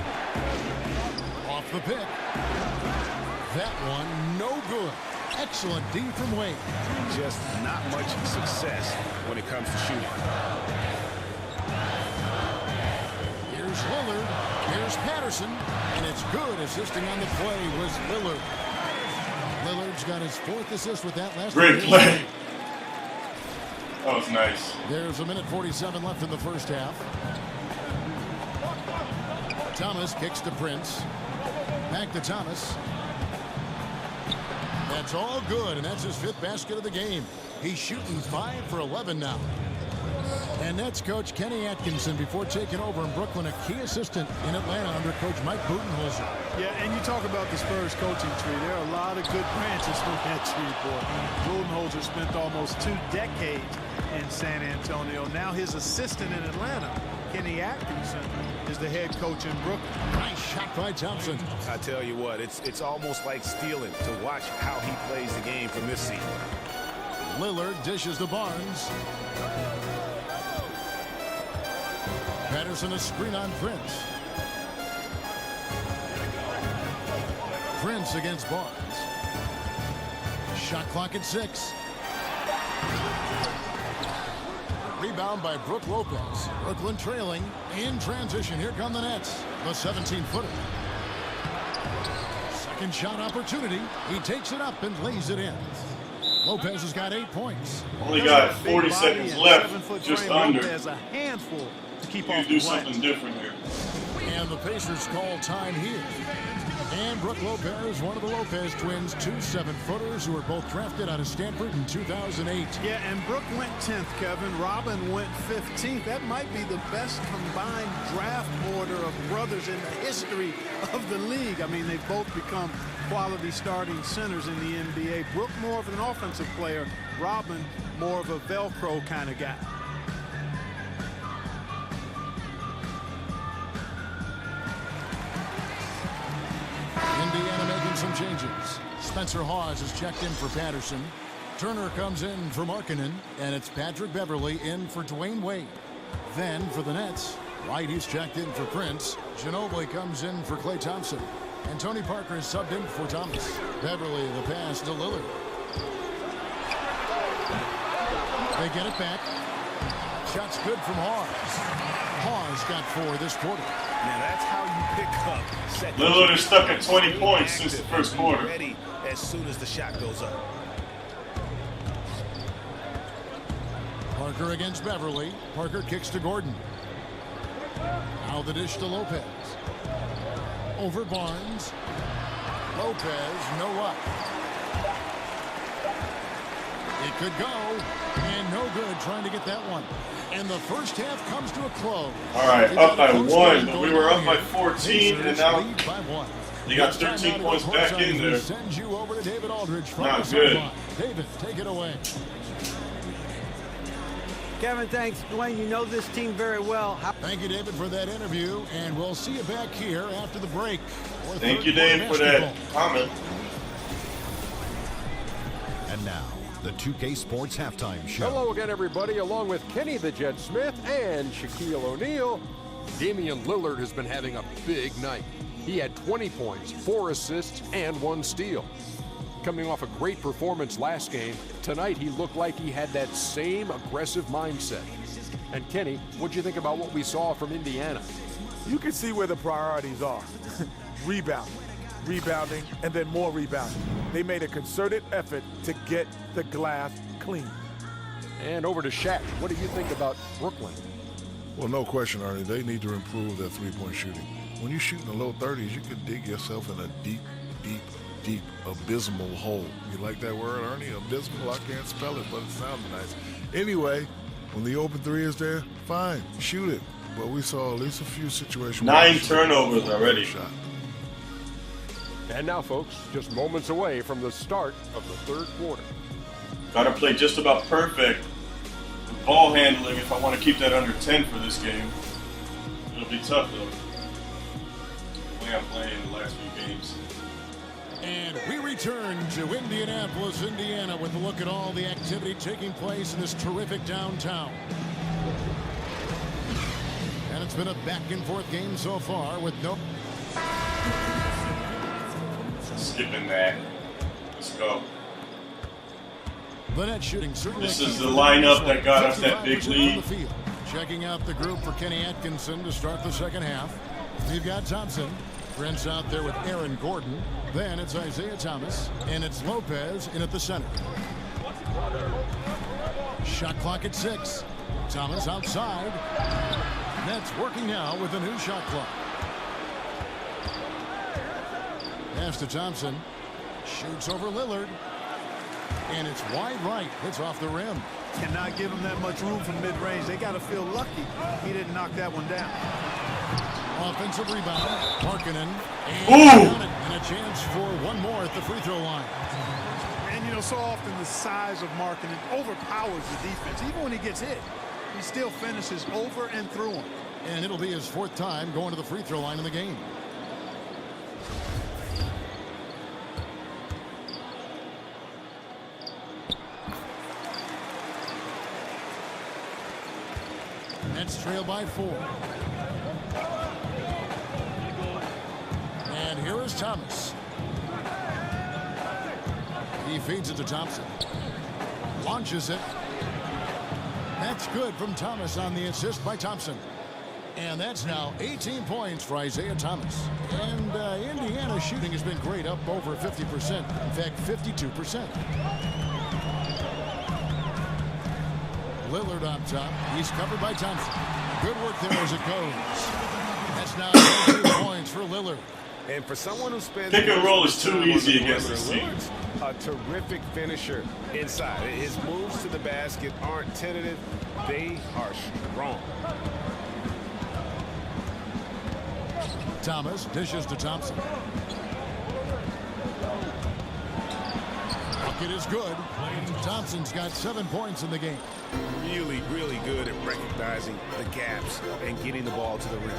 Off the pick. That one no good. Excellent D from Wade. Just not much success when it comes to shooting. Here's Lillard. Here's Patterson. And it's good. Assisting on the play was Lillard. Lillard's got his 4th assist with that last. Great play. That was nice. There's 1:47 left in the first half. Thomas kicks to Prince. Back to Thomas. That's all good, and that's his 5th basket of the game. He's shooting 5 for 11 now. And that's Coach Kenny Atkinson before taking over in Brooklyn, a key assistant in Atlanta under Coach Mike Budenholzer. Yeah, and you talk about the Spurs coaching tree. There are a lot of good branches from that tree, boy. Budenholzer spent almost 2 decades in San Antonio. Now his assistant in Atlanta, Kenny Atkinson, is the head coach in Brooklyn. Nice shot by Thompson. I tell you what, it's almost like stealing to watch how he plays the game from this seat. Lillard dishes to Barnes. Patterson a screen on Prince. Prince against Barnes. Shot clock at 6. Rebound by Brook Lopez. Brooklyn trailing in transition. Here come the Nets. The 17-footer. Second shot opportunity. He takes it up and lays it in. Lopez has got 8 points. Only got 40 seconds left. Just under. Lopez a handful to keep You off do the glass. something different here. And the Pacers call time here. And Brook Lopez, one of the Lopez twins, 2 7-footers who were both drafted out of Stanford in 2008. Yeah, and Brook went 10th, Kevin. Robin went 15th. That might be the best combined draft order of brothers in the history of the league. I mean, they've both become quality starting centers in the NBA. Brook more of an offensive player. Robin more of a Velcro kind of guy. Indiana making some changes. Spencer Hawes is checked in for Patterson. Turner comes in for Markkanen, and it's Patrick Beverley in for Dwayne Wade. Then for the Nets, White he's checked in for Prince. Ginobili comes in for Klay Thompson. And Tony Parker is subbed in for Thomas. Beverley the pass to Lillard. They get it back. Shot's good from Hawes. Hawes got 4 this quarter. Now that's how you pick up second. Lillard is stuck at 20 points since the first quarter. Ready as soon as the shot goes up. Parker against Beverley. Parker kicks to Gordon. Now the dish to Lopez. Over Barnes. Lopez, no up. It could go, and no good trying to get that one. And the first half comes to a close. All right, up by 1, but we were up by 14, and now you got 13 points back in there. Sends you over to David Aldridge from Not the good. sideline. David, take it away. Kevin, thanks. Dwayne, you know this team very well. Thank you, David, for that interview, and we'll see you back here after the break. Thank you, Dave, for that comment. And now, the 2K Sports Halftime Show. Hello again, everybody. Along with Kenny the Jet Smith and Shaquille O'Neal, Damian Lillard has been having a big night. He had 20 points, 4 assists, and 1 steal. Coming off a great performance last game, tonight he looked like he had that same aggressive mindset. And Kenny, what'd you think about what we saw from Indiana? You can see where the priorities are. Rebounding, and then more rebounding. They made a concerted effort to get the glass clean. And over to Shaq. What do you think about Brooklyn? Well, no question, Ernie. They need to improve their three-point shooting. When you shoot in the low 30s, you can dig yourself in a deep, abysmal hole. You like that word, Ernie? Abysmal? I can't spell it, but it sounds nice. Anyway, when the open three is there, fine, shoot it. But we saw at least a few situations. 9 turnovers already. Shot. And now, folks, just moments away from the start of the third quarter. Got to play just about perfect with ball handling if I want to keep that under 10 for this game. It'll be tough, though. The way I'm playing the last few games. And we return to Indianapolis, Indiana, with a look at all the activity taking place in this terrific downtown. And it's been a back-and-forth game so far with no... Skipping that. Let's go. The net shooting certainly. This is the lineup that got us that big lead. Checking out the group for Kenny Atkinson to start the second half. You've got Thompson. Brent's out there with Aaron Gordon. Then it's Isaiah Thomas. And it's Lopez in at the center. Shot clock at 6. Thomas outside. Nets working now with a new shot clock. Pass to Thompson. Shoots over Lillard. And it's wide right. Hits off the rim. Cannot give him that much room from mid-range. They got to feel lucky he didn't knock that one down. Offensive rebound. Markkanen. And a chance for one more at the free throw line. And, you know, so often the size of Markkanen overpowers the defense. Even when he gets hit, he still finishes over and through him. And it'll be his 4th time going to the free throw line in the game. Nets trail by 4. And here is Thomas. He feeds it to Thompson. Launches it. That's good from Thomas on the assist by Thompson. And that's now 18 points for Isaiah Thomas. And Indiana's shooting has been great, up over 50%. In fact, 52%. Lillard on top. He's covered by Thompson. Good work there as it goes. That's now 22 points for Lillard. And for someone who spends pick and roll is too easy against this team. A terrific finisher inside. His moves to the basket aren't tentative. They are strong. Thomas dishes to Thompson. Bucket is good. Thompson's got 7 points in the game. Really, really good at recognizing the gaps and getting the ball to the rim.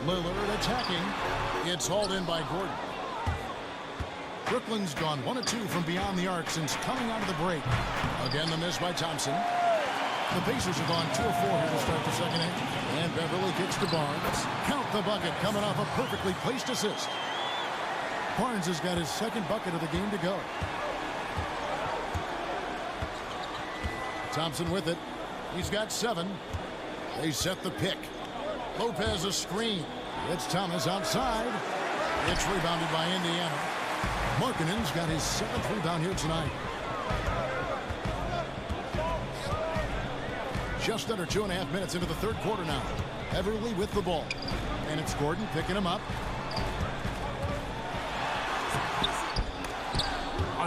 Lillard attacking. It's hauled in by Gordon. Brooklyn's gone 1 of 2 from beyond the arc since coming out of the break. Again, the miss by Thompson. The Pacers have gone 2 of 4 here to start the second half. And Beverly kicks to Barnes. Count the bucket coming off a perfectly placed assist. Barnes has got his 2nd bucket of the game to go. Thompson with it. He's got 7. They set the pick. Lopez a screen. It's Thomas outside. It's rebounded by Indiana. Markkanen's got his 7th rebound here tonight. Just under 2.5 minutes into the third quarter now. Beverly with the ball. And it's Gordon picking him up.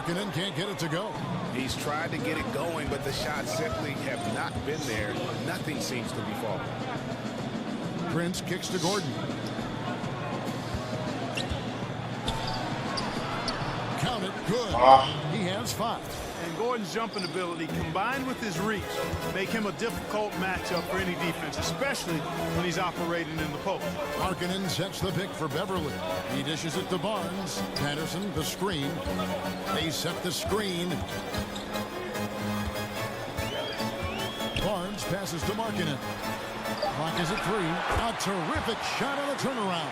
Markkanen can't get it to go. He's tried to get it going, but the shots simply have not been there. Nothing seems to be falling. Prince kicks to Gordon. Count it. Good. He has 5. And Gordon's jumping ability combined with his reach make him a difficult matchup for any defense, especially when he's operating in the post. Markkanen sets the pick for Beverly. He dishes it to Barnes. Patterson, the screen. They set the screen. Barnes passes to Markkanen. Clock is at 3. A terrific shot on the turnaround.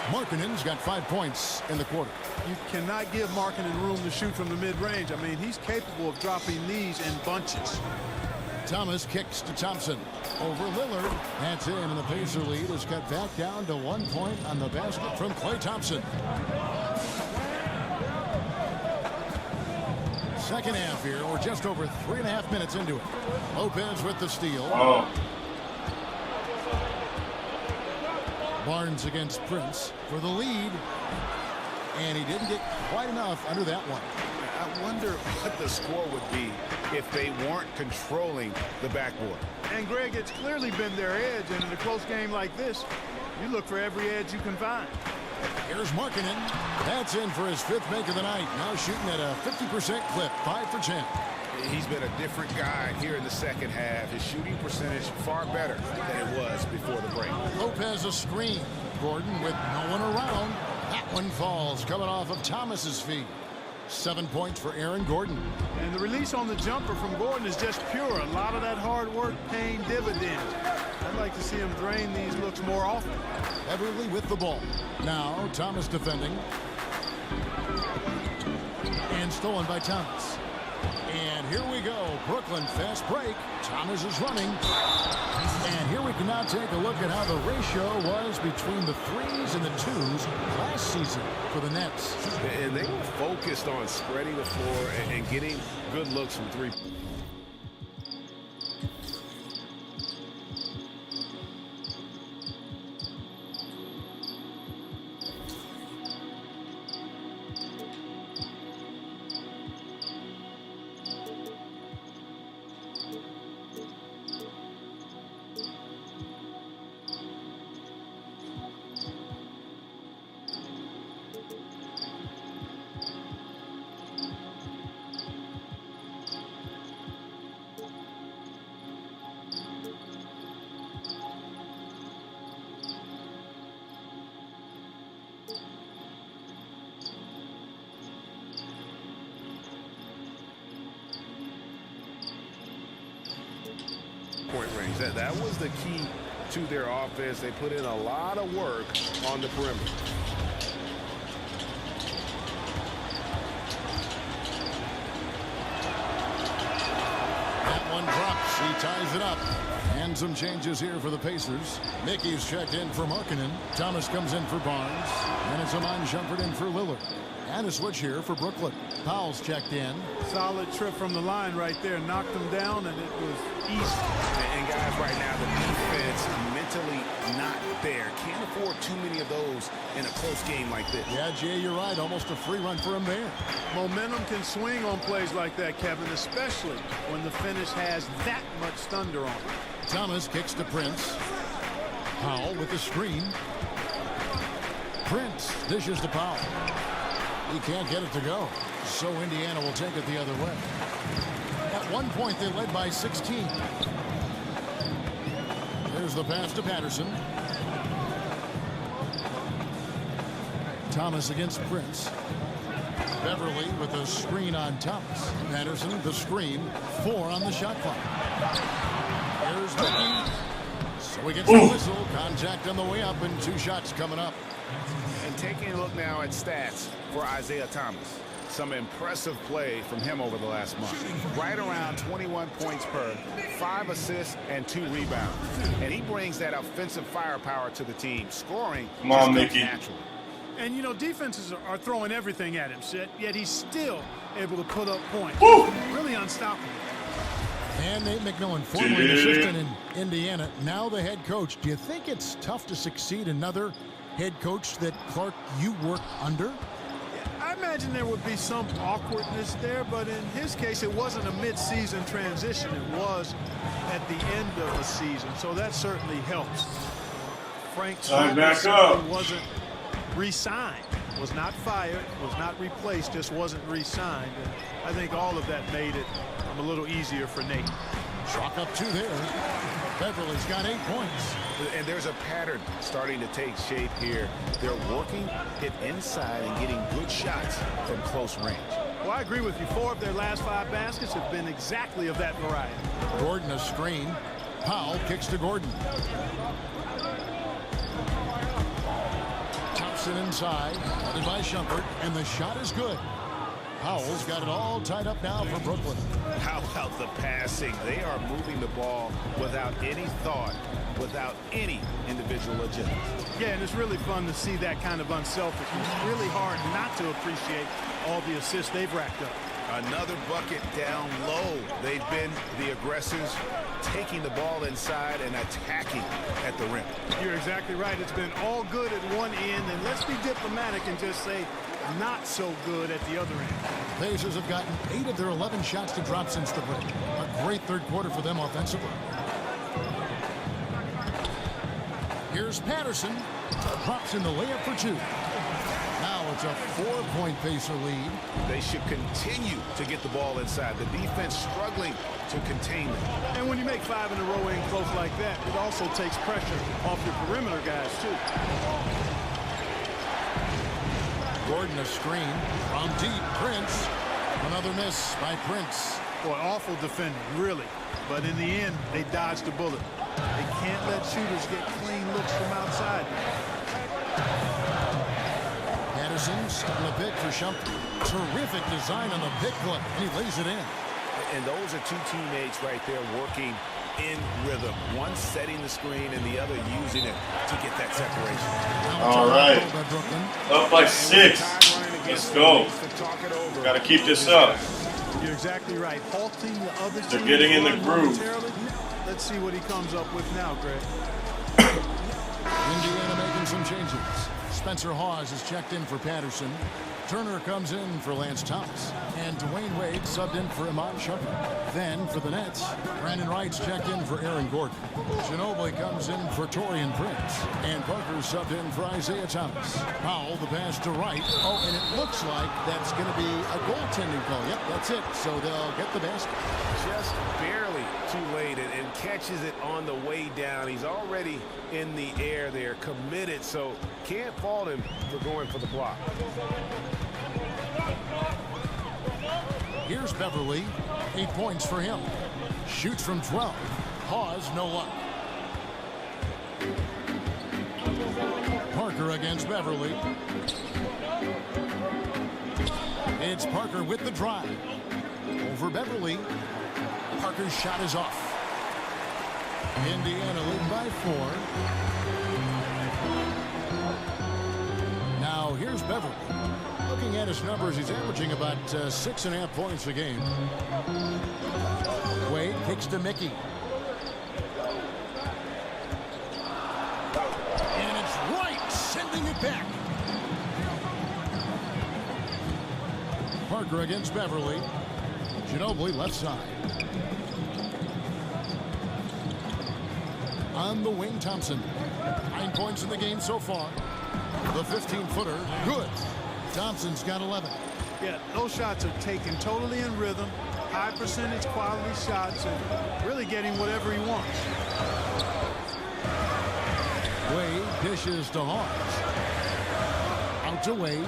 Markkanen's got 5 points in the quarter. You cannot give Markkanen room to shoot from the mid-range. I mean, he's capable of dropping these in bunches. Thomas kicks to Thompson. Over Lillard. That's in, and the Pacer lead is cut back down to 1 point on the basket from Klay Thompson. Second half here. We're just over 3.5 minutes into it. Lopez with the steal. Barnes against Prince for the lead. And he didn't get quite enough under that one. I wonder what the score would be if they weren't controlling the backboard. And Greg, it's clearly been their edge, and in a close game like this, you look for every edge you can find. Here's Markkanen. That's in for his 5th make of the night. Now shooting at a 50% clip, 5 for 10. He's been a different guy here in the second half. His shooting percentage far better than it was before the break. Lopez a screen. Gordon with no one around. That one falls, coming off of Thomas's feet. 7 points for Aaron Gordon. And the release on the jumper from Gordon is just pure. A lot of that hard work paying dividends. I'd like to see him drain these looks more often. Beverly with the ball. Now Thomas defending. And stolen by Thomas. And here we go. Brooklyn fast break. Thomas is running. And here we can now take a look at how the ratio was between the 3s and the 2s last season for the Nets. And they were focused on spreading the floor and getting good looks from 3. Point range. That was the key to their offense. They put in a lot of work on the perimeter. That one drops. He ties it up. And some changes here for the Pacers. Mickey's checked in for Markkanen. Thomas comes in for Barnes. And it's Iman Shumpert in for Lillard. And a switch here for Brooklyn. Powell's checked in. Solid trip from the line right there. Knocked him down, and it was easy. And guys, right now, the defense mentally not there. Can't afford too many of those in a close game like this. Yeah, Jay, you're right. Almost a free run for him there. Momentum can swing on plays like that, Kevin, especially when the finish has that much thunder on it. Thomas kicks to Prince. Powell with the screen. Prince dishes to Powell. He can't get it to go. So Indiana will take it the other way. At one point, they led by 16. There's the pass to Patterson. Thomas against Prince. Beverly with a screen on Thomas. Patterson, the screen. 4 on the shot clock. Here's Mickey. So he gets the whistle. Contact on the way up, and 2 shots coming up. And taking a look now at stats for Isaiah Thomas. Some impressive play from him over the last month. Right around 21 points per, 5 assists, and 2 rebounds. And he brings that offensive firepower to the team. Scoring Come on, just comes Mickey. naturally. And, you know, defenses are throwing everything at him, yet he's still able to put up points. Really unstoppable. And Nate McMillan, formerly an assistant in Indiana, now the head coach. Do you think it's tough to succeed another head coach that, Clark, you work under? I I imagine there would be some awkwardness there, but in his case, it wasn't a mid-season transition. It was at the end of the season, so that certainly helps. Frank wasn't re-signed, was not fired, was not replaced, just wasn't re-signed. And I think all of that made it a little easier for Nate. Chalk up 2 there. Beverly's got 8 points. And there's a pattern starting to take shape here. They're working it inside and getting good shots from close range. Well, I agree with you. 4 of their last 5 baskets have been exactly of that variety. Gordon a screen. Powell kicks to Gordon. Thompson inside, guarded by Shumpert, and the shot is good. Powell's got it all tied up now for Brooklyn. How about the passing? They are moving the ball without any thought, without any individual agenda. Yeah, and it's really fun to see that kind of unselfishness. Really hard not to appreciate all the assists they've racked up. Another bucket down low. They've been the aggressors, taking the ball inside and attacking at the rim. You're exactly right. It's been all good at one end, and let's be diplomatic and just say not so good at the other end. Pacers have gotten 8 of their 11 shots to drop since the break. A great third quarter for them offensively. Here's Patterson. Drops in the layup for 2. Now it's a 4-point Pacer lead. They should continue to get the ball inside. The defense struggling to contain them. And when you make 5 in a row in close like that, it also takes pressure off your perimeter guys, too. Gordon a screen from deep. Prince. Another miss by Prince. Boy, awful defending, really. But in the end, they dodged a bullet. They can't let shooters get clean looks from outside. Patterson stepping a pick for Shumpert. Terrific design on the pick play. He lays it in. And those are 2 teammates right there working in rhythm. One setting the screen and the other using it to get that separation. All right. Up by 6. Let's go. Got to keep this up. You're exactly right. Halting the other team. They're getting in the groove. Let's see what he comes up with now, Greg. Indiana making some changes. Spencer Hawes is checked in for Patterson. Turner comes in for Lance Thomas. And Dwayne Wade subbed in for Iman Shumpert. Then for the Nets, Brandon Wright's checked in for Aaron Gordon. Ginobili comes in for Taurean Prince. And Parker subbed in for Isaiah Thomas. Powell, the pass to Wright. Oh, and it looks like that's going to be a goaltending call. Yep, that's it. So they'll get the basket. Just barely too late and catches it on the way down. He's already in the air there, committed, so can't fault him for going for the block. Here's Beverly. 8 points for him. Shoots from 12. Hawes, no luck. Parker against Beverly. It's Parker with the drive. Over Beverly. Parker's shot is off. Indiana lead by 4. Now here's Beverly. Looking at his numbers, he's averaging about 6.5 points a game. Wade kicks to Mickey. And it's Wright sending it back. Parker against Beverly. Ginobili left side. On the wing, Thompson. 9 points in the game so far. The 15-footer, good. Thompson's got 11. Yeah, those shots are taken totally in rhythm. High percentage quality shots and really getting whatever he wants. Wade dishes to Hawes. Out to Wade.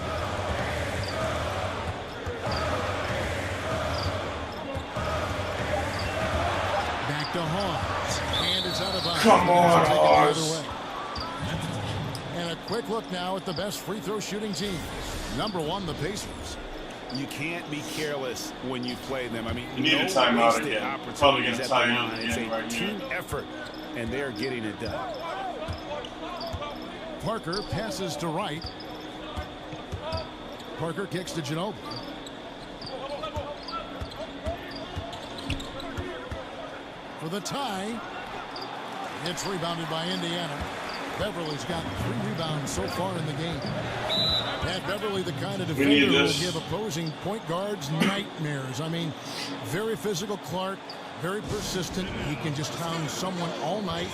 Back to Hawes. And it's out of bounds. Come on, Hawes. And a quick look now at the best free throw shooting team. Number 1, the Pacers. You can't be careless when you play them. I mean, you need a timeout again. Probably going to tie in It's again a right team here. effort, and they're getting it done. Parker passes to Wright. Parker kicks to Ginobili. For the tie. It's rebounded by Indiana. Beverly's got 3 rebounds so far in the game. Pat Beverly, the kind of We need defender who will this. give opposing point guards nightmares. I mean, very physical Clark, very persistent. He can just hound someone all night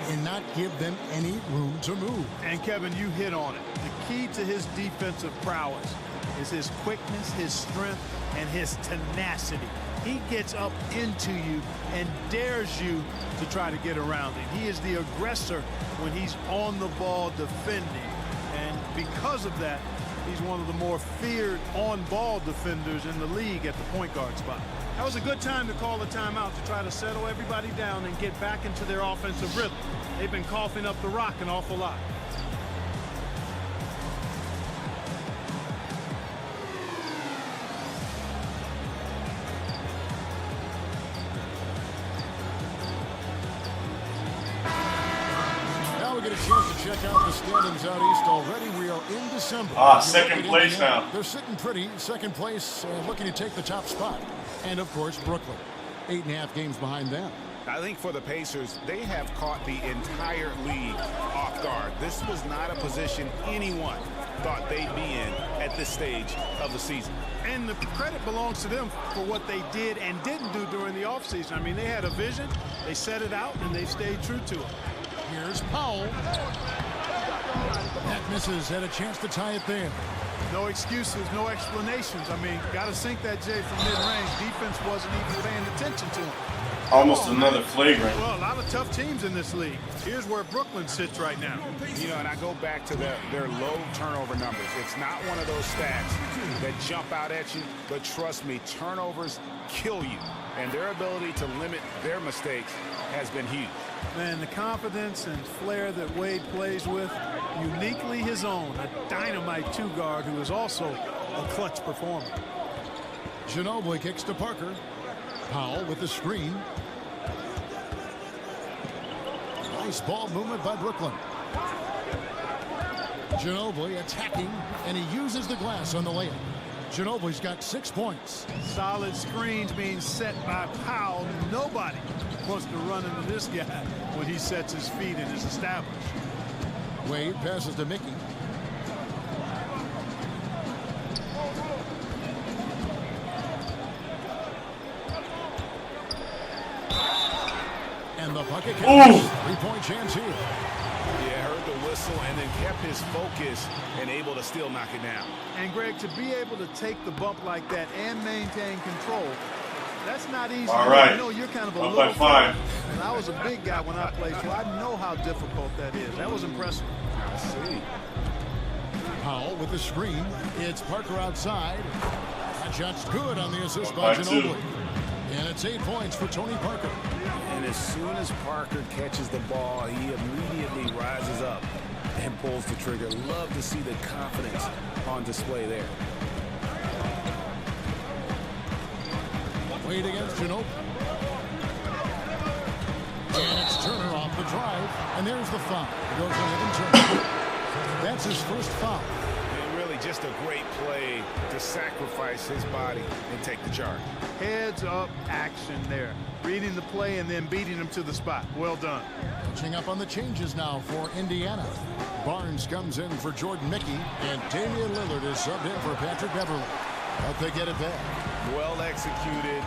and not give them any room to move. And Kevin, you hit on it. The key to his defensive prowess is his quickness, his strength, and his tenacity. He gets up into you and dares you to try to get around him. He is the aggressor when he's on the ball defending. And because of that, he's one of the more feared on-ball defenders in the league at the point guard spot. That was a good time to call a timeout to try to settle everybody down and get back into their offensive rhythm. They've been coughing up the rock an awful lot. Now we get a chance to check out the standings out east already. We are in December. Second place now. They're sitting pretty. Second place, looking to take the top spot. And, of course, Brooklyn. 8.5 games behind them. I think for the Pacers, they have caught the entire league off guard. This was not a position anyone thought they'd be in at this stage of the season. And the credit belongs to them for what they did and didn't do during the offseason. I mean, they had a vision, they set it out, and they stayed true to it. Here's Powell. That misses. Had a chance to tie it there. No excuses, no explanations. I mean, got to sink that J from mid-range. Defense wasn't even paying attention to him. Almost another flagrant. Well, a lot of tough teams in this league. Here's where Brooklyn sits right now. You know, and I go back to their low turnover numbers. It's not one of those stats that jump out at you, but trust me, turnovers kill you. And their ability to limit their mistakes has been huge. Man, the confidence and flair that Wade plays with, uniquely his own. A dynamite two-guard who is also a clutch performer. Ginobili kicks to Parker. Powell with the screen. Nice ball movement by Brooklyn. Ginobili attacking, and he uses the glass on the layup. Ginobili's got 6 points. Solid screens being set by Powell. Nobody wants to run into this guy when he sets his feet and is established. Wade passes to Mickey. And the bucket counts. 3-point chance here. Yeah, heard the whistle and then kept his focus and able to still knock it down. And Greg, to be able to take the bump like that and maintain control, that's not easy. All right. I know you're kind of a Up little by 5. And I was a big guy when I played, so I know how difficult that is. That was impressive. I see. Powell with the screen. It's Parker outside. That shot's good on the assist Up by by 2. Ginobili. And it's 8 points for Tony Parker. And as soon as Parker catches the ball, he immediately rises up and pulls the trigger. Love to see the confidence on display there. Wade against Ginobili. And it's Turner off the drive. And there's the foul. It goes on Turner. That's his first foul. And really just a great play to sacrifice his body and take the charge. Heads up action there. Reading the play and then beating him to the spot. Well done. Catching up on the changes now for Indiana. Barnes comes in for Jordan Mickey, and Damian Lillard is subbed in for Patrick Beverly. But they get it back. Well executed,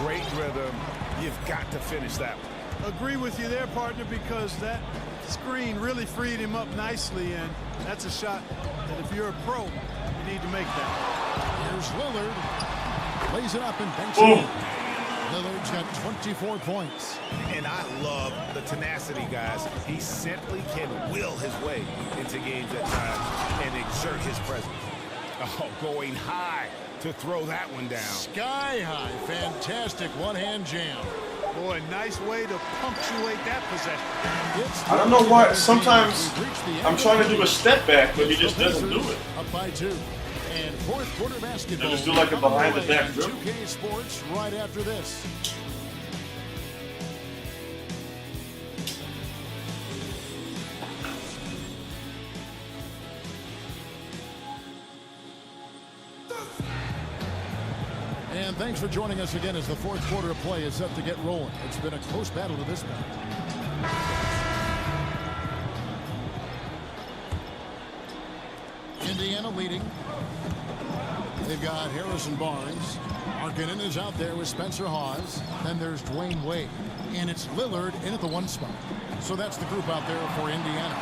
great rhythm. You've got to finish that one. Agree with you there, partner, because that screen really freed him up nicely, and that's a shot that if you're a pro, you need to make that. Here's Lillard. Lays it up and banks it in. Lillard's got 24 points. And I love the tenacity, guys. He simply can will his way into games at times and exert his presence. Oh, going high to throw that one down. Sky high. Fantastic one-hand jam. Boy, nice way to punctuate that possession. I don't know why. Sometimes I'm trying to do a step back, but he just doesn't do it. Up by 2. And fourth quarter basketball. They just do like a behind the back dribble. 2K Sports right after this. And thanks for joining us again as the fourth quarter of play is set to get rolling. It's been a close battle to this point. Indiana leading. They've got Harrison Barnes. Markkanen is out there with Spencer Hawes. Then there's Dwayne Wade. And it's Lillard in at the 1 spot. So that's the group out there for Indiana.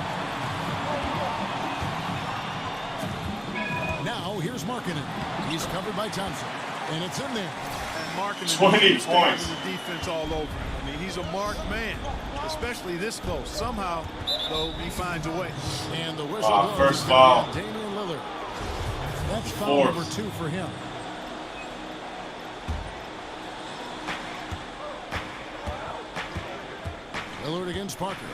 Now here's Markkanen. He's covered by Thompson. And it's in there. And Markkanen 20 points. The defense all over him. I mean, he's a marked man, especially this close. Somehow, though, he finds a way. And the whistle goes. First foul. Damian Lillard. That's foul number 2 for him. Lillard against Parker.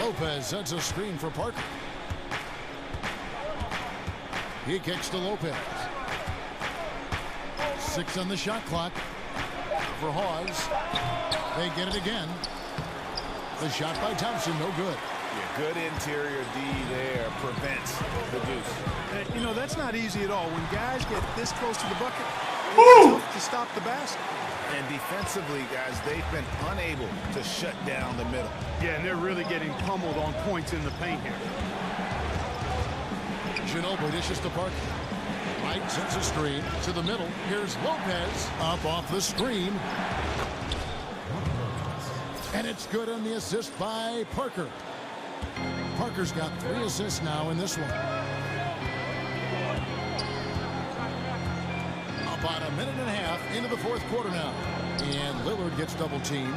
Lopez sets a screen for Parker. He kicks to Lopez. 6 on the shot clock for Hawes. They get it again. The shot by Thompson, no good. Yeah, good interior D there prevents the deuce. And, you know, that's not easy at all. When guys get this close to the bucket, it's tough to stop the basket. And defensively, guys, they've been unable to shut down the middle. Yeah, and they're really getting pummeled on points in the paint here. Ginobili dishes to Parker. Wright sends a screen to the middle. Here's Lopez up off the screen. And it's good on the assist by Parker. Parker's got 3 assists now in this one. About a minute and a half into the 4th quarter now. And Lillard gets double teamed.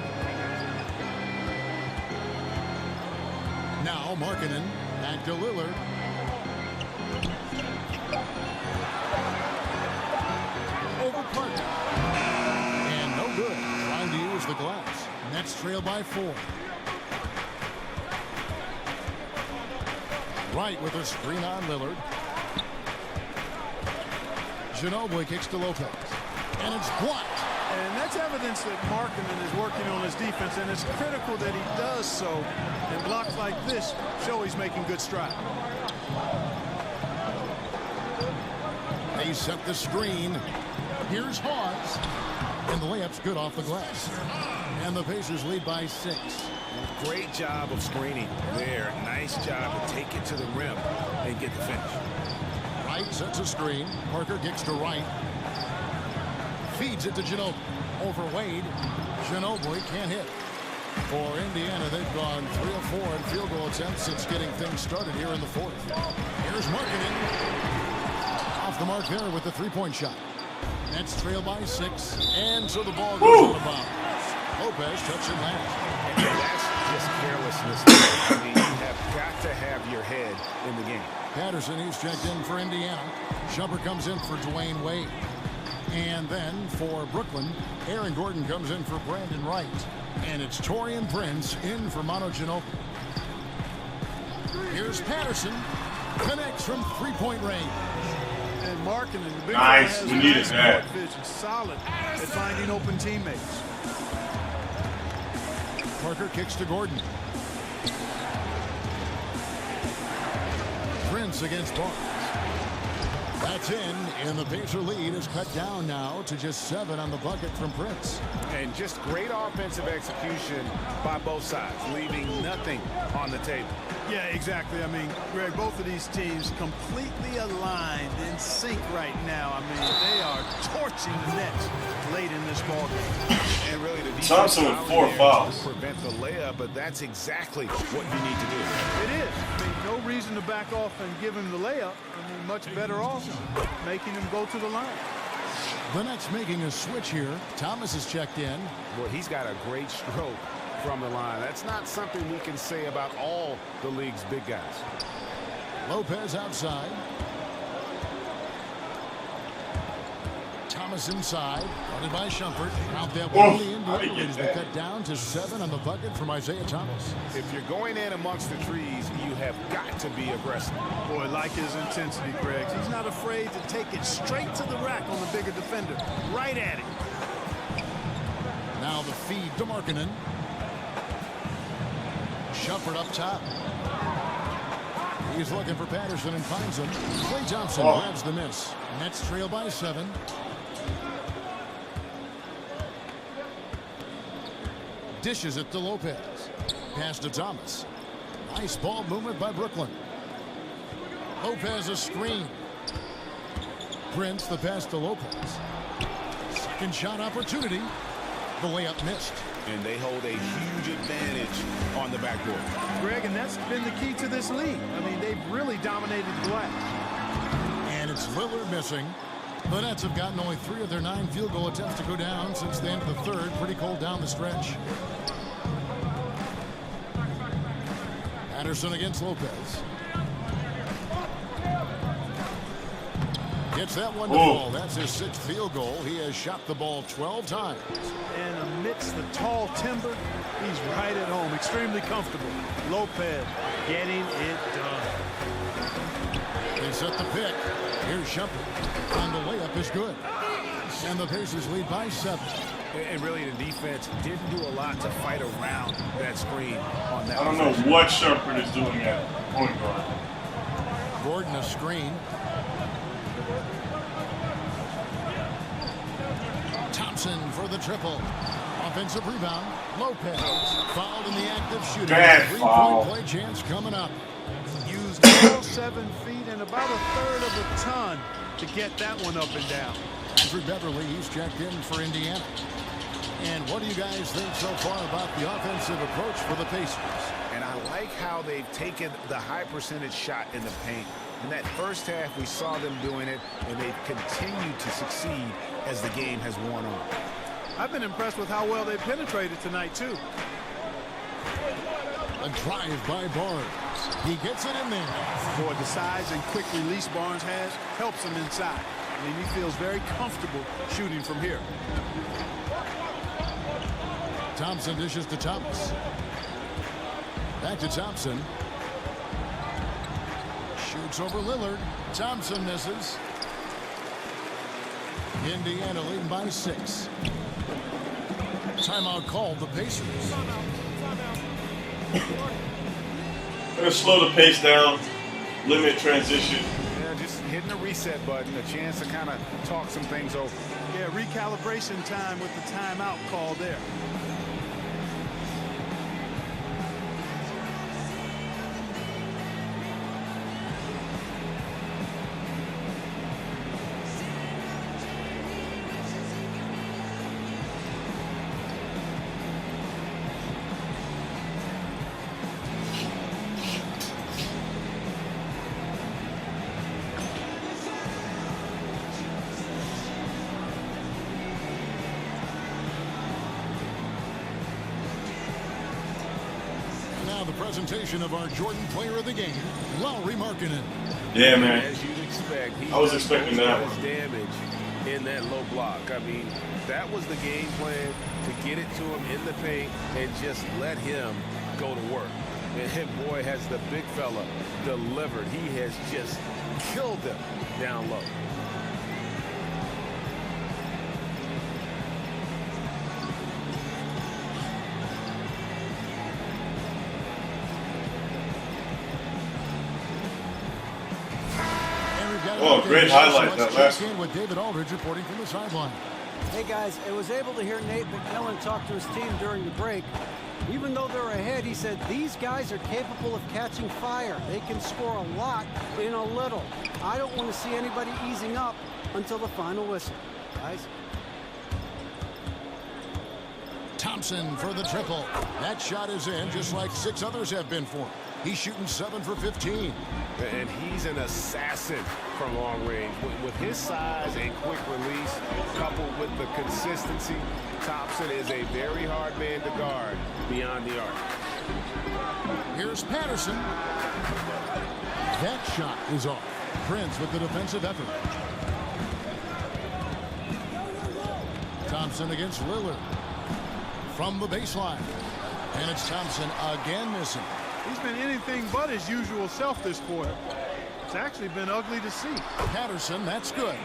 Now Markkanen back to Lillard. Over Parker. And no good. Trying to use the glass. Nets trail by 4. Wright with a screen on Lillard. Ginobili kicks to Lopez. And it's blocked. And that's evidence that Markkanen is working on his defense, and it's critical that he does so. And blocks like this show he's making good strides. They set the screen. Here's Hawes. And the layup's good off the glass. And the Pacers lead by 6. Great job of screening there. Nice job to take it to the rim and get the finish. Wright sets a screen. Parker kicks to Wright. Feeds it to Ginobili. Over Wade. Ginobili can't hit. For Indiana, they've gone 3 of 4 in field goal attempts since getting things started here in the 4th. Here's Markkanen. Off the mark there with the 3-point shot. Nets trail by 6. And so the ball goes out of bounds. Lopez touching last. And that's just carelessness. I mean, you have got to have your head in the game. Patterson, he's checked in for Indiana. Shumpert comes in for Dwayne Wade. And then for Brooklyn, Aaron Gordon comes in for Brandon Wright. And it's Taurean Prince in for Manu Ginobili. Here's Patterson. Connects from 3-point range. And Markkanen, the big nice. has We needed that. vision, solid at finding open teammates. Parker kicks to Gordon. Prince against Barnes. That's in, and the Pacer lead is cut down now to just 7 on the bucket from Prince. And just great offensive execution by both sides, leaving nothing on the table. Yeah, exactly. I mean, Greg, both of these teams completely aligned in sync right now. I mean, they are torching the Nets late in this ball game. And really, the defense Thompson with 4 fouls. Prevent the layup, but that's exactly what you need to do. It is. I mean, no reason to back off and give him the layup. I mean, much better off making him go to the line. The Nets making a switch here. Thomas is checked in. Well, he's got a great stroke from the line. That's not something we can say about all the league's big guys. Lopez outside. Thomas inside. Guarded by Shumpert. Out there one. The Indiana lead has been cut down to 7 on the bucket from Isaiah Thomas. If you're going in amongst the trees, you have got to be aggressive. Boy, like his intensity, Greg. He's not afraid to take it straight to the rack on the bigger defender. Right at it. Now the feed to Markkanen. Shumpert up top. He's looking for Patterson and finds him. Klay Thompson grabs the miss. Nets trail by 7. Dishes it to Lopez. Pass to Thomas. Nice ball movement by Brooklyn. Lopez a screen. Prince the pass to Lopez. Second shot opportunity. The layup missed. And they hold a huge advantage on the backboard. Greg, and that's been the key to this league. I mean, they've really dominated the glass. And it's Lillard missing. The Nets have gotten only 3 of their 9 field goal attempts to go down since the end of the third. Pretty cold down the stretch. Patterson against Lopez. Gets that one to fall. That's his 6th field goal. He has shot the ball 12 times. And amidst the tall timber, he's right at home. Extremely comfortable. Lopez getting it done. They set the pick. Here's Shumpert. And the layup is good. And the Pacers lead by 7. And really, the defense didn't do a lot to fight around that screen on that. I don't know what Shumpert is doing at point guard. Gordon a screen. Thompson for the triple. Offensive rebound. Lopez fouled in the act of shooting. Bad foul. 3-point play chance coming up. Used all 7 feet and about a third of a ton to get that one up and down. Andrew Beverly, he's checked in for Indiana. And what do you guys think so far about the offensive approach for the Pacers? And I like how they've taken the high percentage shot in the paint. In that first half, we saw them doing it, and they've continued to succeed as the game has worn on. I've been impressed with how well they penetrated tonight, too. A drive by Barnes. He gets it in there. Boy, the size and quick release Barnes has helps him inside. I mean, he feels very comfortable shooting from here. Thompson dishes to Thomas. Back to Thompson. Shoots over Lillard. Thompson misses. Indiana leading by 6. Timeout called the Pacers. Gonna slow the pace down, limit transition. Yeah, just hitting the reset button, a chance to kind of talk some things over. Yeah, recalibration time with the timeout call there. The presentation of our Jordan Player of the Game, Lauri Markkanen. Yeah, man. As you'd expect, I was expecting that one. Damage in that low block. I mean, that was the game plan, to get it to him in the paint and just let him go to work. And boy, has the big fella delivered. He has just killed them down low. Oh, great highlight that last one. With David Aldridge reporting from the sideline. Hey guys, I was able to hear Nate McMillan talk to his team during the break. Even though they're ahead, he said these guys are capable of catching fire. They can score a lot in a little. I don't want to see anybody easing up until the final whistle. Guys. Thompson for the triple. That shot is in, just like 6 others have been for him. He's shooting 7 for 15. And he's an assassin from long range. With his size and quick release, coupled with the consistency, Thompson is a very hard man to guard beyond the arc. Here's Patterson. That shot is off. Prince with the defensive effort. Thompson against Lillard. From the baseline. And it's Thompson again missing. He's been anything but his usual self this quarter. It's actually been ugly to see. Patterson, that's good.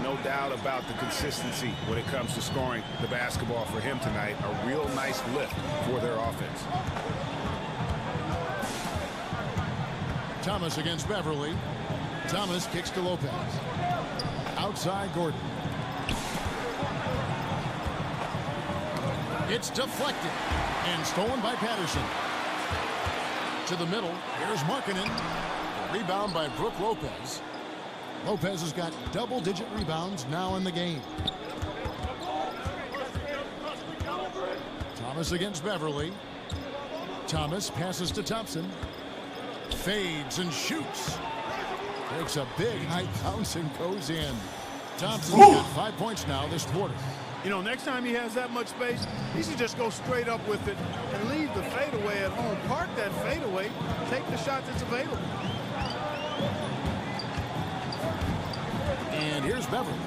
No doubt about the consistency when it comes to scoring the basketball for him tonight. A real nice lift for their offense. Thomas against Beverly. Thomas kicks to Lopez. Outside Gordon. It's deflected and stolen by Patterson. To the middle, here's Markkanen. Rebound by Brook Lopez. Lopez has got double-digit rebounds now in the game. Thomas against Beverly. Thomas passes to Thompson. Fades and shoots. Takes a big high bounce and goes in. Thompson's got 5 points now this quarter. You know, next time he has that much space, he should just go straight up with it and leave the fadeaway at home. Park that fadeaway, take the shot that's available. And here's Beverly.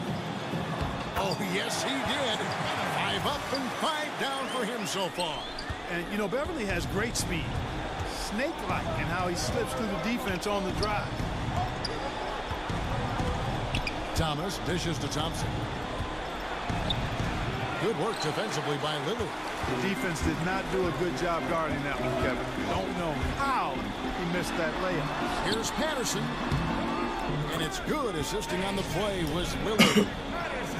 Oh, yes, he did. 5 up and 5 down for him so far. And, you know, Beverly has great speed. Snake-like in how he slips through the defense on the drive. Thomas dishes to Thompson. Good work defensively by Lillard. The defense did not do a good job guarding that one, Kevin. Don't know how he missed that layup. Here's Patterson. And it's good. Assisting on the play was Lillard.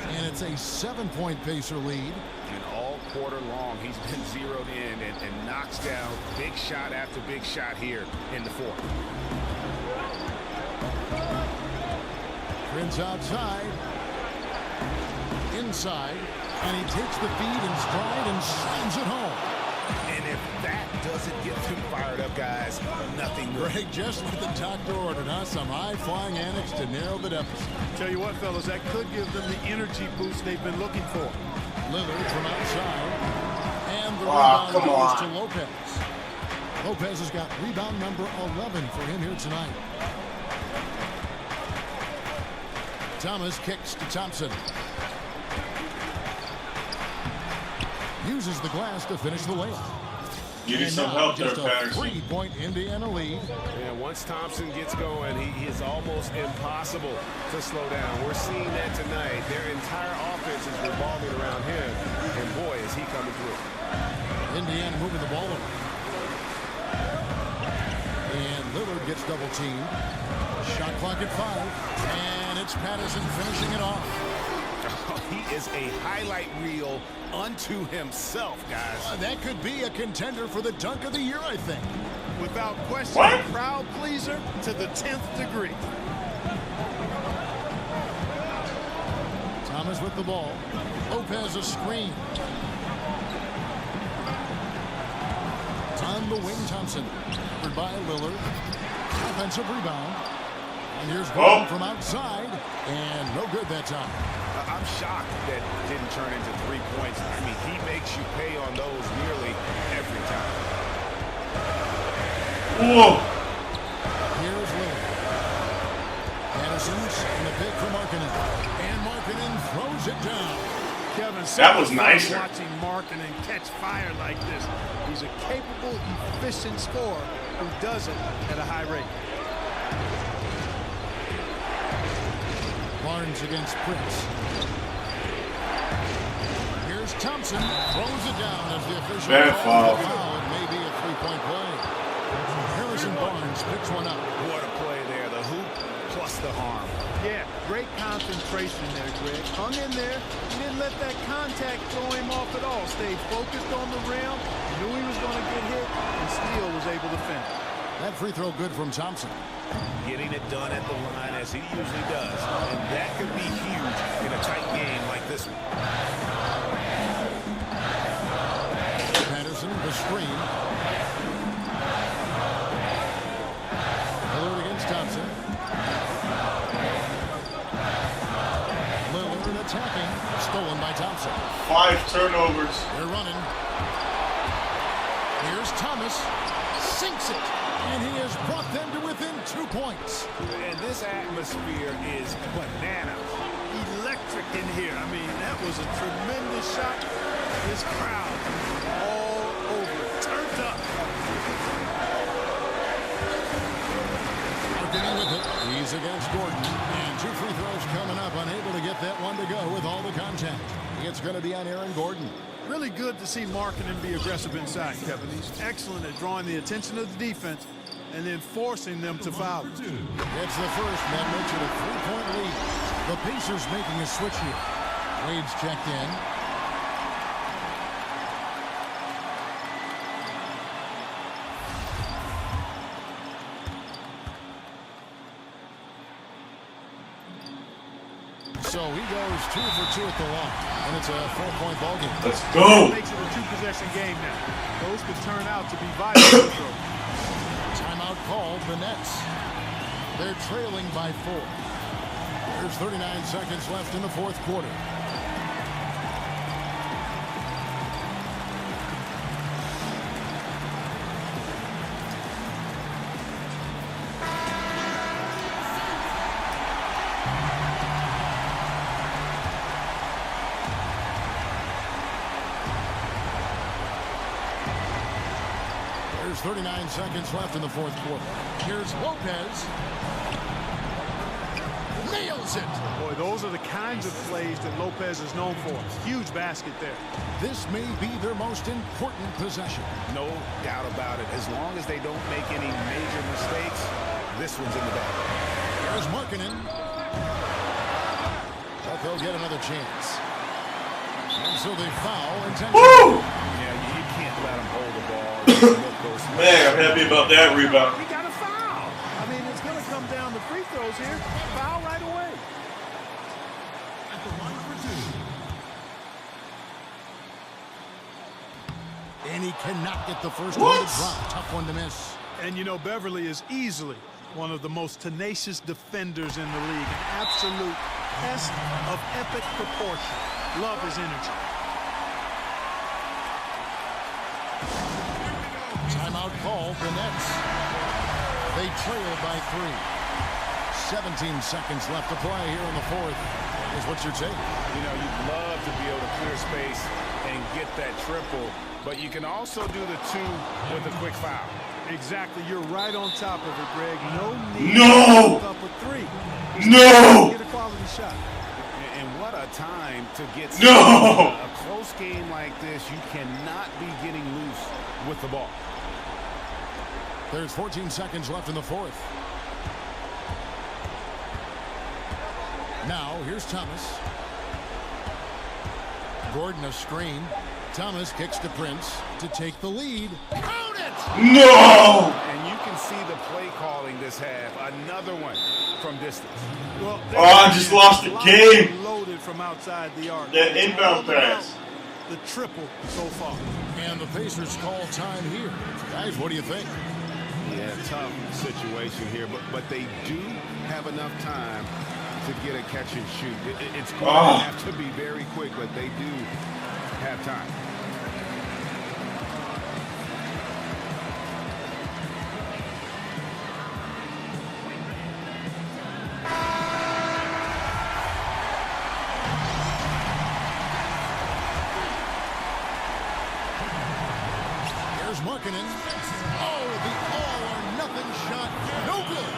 And it's a 7-point Pacer lead. And all quarter long, he's been zeroed in and knocks down big shot after big shot here in the fourth. Prince outside. Inside. And he takes the feed in stride and slams it home. And if that doesn't get them fired up, guys, nothing will. Greg, just like the doctor ordered, huh? Some high-flying annex to narrow the deficit. Tell you what, fellas, that could give them the energy boost they've been looking for. Lillard from outside. And the rebound goes to Lopez. Lopez has got rebound number 11 for him here tonight. Thomas kicks to Thompson. Uses the glass to finish the layup. Give you some help there, Patterson. 3-point Indiana lead. And once Thompson gets going, he is almost impossible to slow down. We're seeing that tonight. Their entire offense is revolving around him. And boy, is he coming through. Indiana moving the ball over. And Lillard gets double teamed. Shot clock at 5. And it's Patterson finishing it off. He is a highlight reel unto himself, guys. That could be a contender for the dunk of the year, I think. Without question, a crowd pleaser to the 10th degree. Thomas with the ball. Lopez a screen. On the wing, Thompson. Covered by Lillard. Offensive rebound. And here's Gordon from outside. And no good that time. I'm shocked that didn't turn into 3 points. I mean, he makes you pay on those nearly every time. Whoa! Here's Lillard. Patterson's in the pick for Markkanen. And Markkanen throws it down. Kevin, that was nicer. Watching Markkanen catch fire like this. He's a capable, efficient scorer who does it at a high rate. Barnes against Prince. Here's Thompson. Throws it down as the official calls the foul. It may be a 3-point play. Harrison Barnes picks one up. What a play there. The hoop plus the harm. Yeah, great concentration there, Greg. Hung in there. He didn't let that contact throw him off at all. Stayed focused on the rim. Knew he was going to get hit, and still was able to finish. That free throw good from Thompson. Getting it done at the line as he usually does. And that could be huge in a tight game like this one. Patterson, the screen. Lillard against Thompson. Lillard attacking. Stolen by Thompson. 5 turnovers. They're running. Here's Thomas. Sinks it. And he has brought them to within 2 points. And this atmosphere is banana. Electric in here. I mean, that was a tremendous shot. This crowd all over. Turned up. Markkanen with it. He's against Gordon. And 2 free throws coming up. Unable to get that one to go with all the contact. It's going to be on Aaron Gordon. Really good to see Markkanen be aggressive inside, Kevin. He's excellent at drawing the attention of the defense and then forcing them to foul. It's the first. That makes it a 3-point lead. The Pacers making a switch here. Wade's checked in. So he goes 2 for 2 at the line, and it's a 4-point ball game. Let's go. It makes it a 2-possession game now. Those could turn out to be vital. Timeout called the Nets. They're trailing by 4. There's 39 seconds left in the fourth quarter. There's 39 seconds left in the fourth quarter. Here's Lopez. Nails it. Boy, those are the kinds of plays that Lopez is known for. Huge basket there. This may be their most important possession. No doubt about it. As long as they don't make any major mistakes, this one's in the bag. There's Markkanen. But they'll get another chance. And so they foul intentionally. Woo! Yeah, you can't let them hold the ball. Man, I'm happy about that rebound. He got a foul. I mean, it's going to come down to free throws here. Foul right away. At the line for 2. And he cannot get the first one to drop. Tough one to miss. And you know, Beverly is easily one of the most tenacious defenders in the league. An absolute pest of epic proportion. Love his energy. Timeout called the Nets. They trail by 3. 17 seconds left to play here in the fourth. Is what you're saying. You know, you'd love to be able to clear space and get that triple, but you can also do the 2 with a quick foul. Exactly. You're right on top of it, Greg. No need No! to up a 3. No! Get a quality shot. And what a time to get No! a close game like this. You cannot be getting loose with the ball. There's 14 seconds left in the fourth. Now, here's Thomas. Gordon a screen. Thomas kicks to Prince to take the lead. Count it! No! And you can see the play calling this half. Another one from distance. Well, I just lost the game. Loaded from outside the arc. That inbound pass. The triple so far. And the Pacers call time here. Guys, what do you think? Yeah, tough situation here, but they do have enough time to get a catch and shoot. It's going to have to be very quick, but they do have time. Here's Markkanen. Oh, the all-or-nothing shot. No good.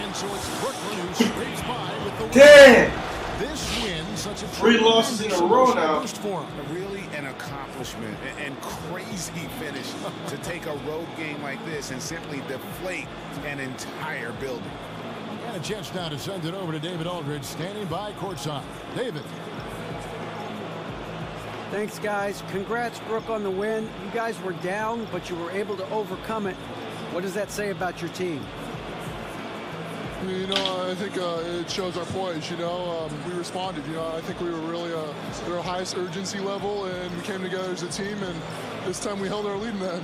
And so it's Brooklyn who scrapes by with the win. Damn! This win, such a 3 losses in a row now. Really an accomplishment and crazy finish to take a road game like this and simply deflate an entire building. And a chance now to send it over to David Aldridge, standing by courtside. David. Thanks, guys. Congrats, Brooke, on the win. You guys were down, but you were able to overcome it. What does that say about your team? You know, I think it shows our poise, you know. We responded, you know. I think we were really at our highest urgency level, and we came together as a team, and this time we held our lead in that.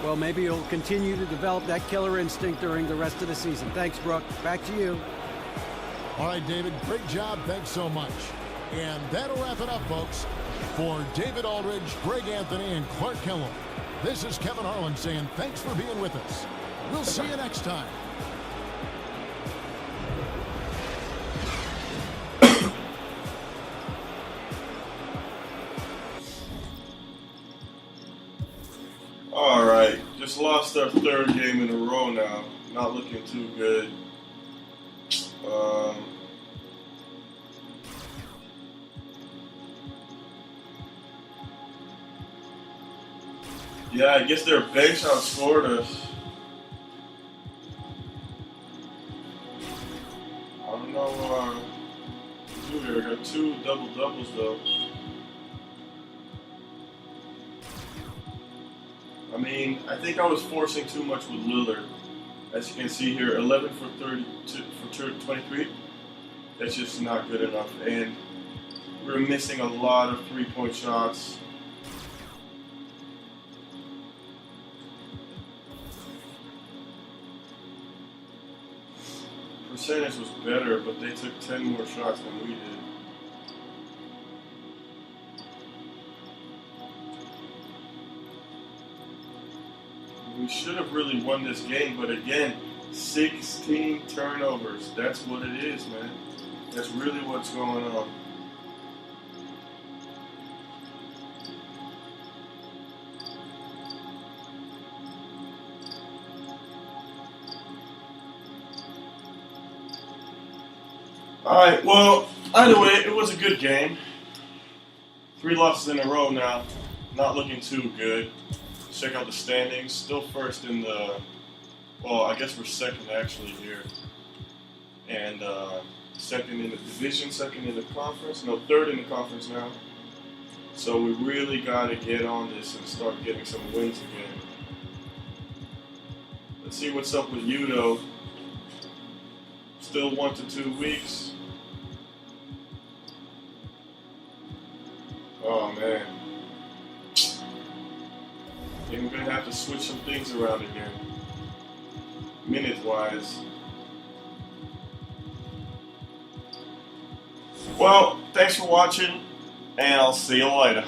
Well, maybe you'll continue to develop that killer instinct during the rest of the season. Thanks, Brooke. Back to you. All right, David, great job. Thanks so much. And that'll wrap it up, folks. For David Aldridge, Greg Anthony, and Clark Kellogg, this is Kevin Harlan saying thanks for being with us. We'll see you next time. All right, just lost our 3rd game in a row now. Not looking too good. Yeah, I guess their bench outscored us. I don't know what to do here. I got 2 double-doubles, though. I mean, I think I was forcing too much with Lillard. As you can see here, 11 for 32, for 23. That's just not good enough. And we're missing a lot of three-point shots. Percentage was better, but they took 10 more shots than we did. We should have really won this game, but again, 16 turnovers. That's what it is, man. That's really what's going on. Alright, well, either way, it was a good game. 3 losses in a row now. Not looking too good. Check out the standings. Still first in the... Well, I guess we're second actually here. And second in the division, second in the conference. No, third in the conference now. So we really got to get on this and start getting some wins again. Let's see what's up with you, though. Still 1 to 2 weeks. Oh, man. I think we're going to have to switch some things around again. Minute-wise. Well, thanks for watching, and I'll see you later.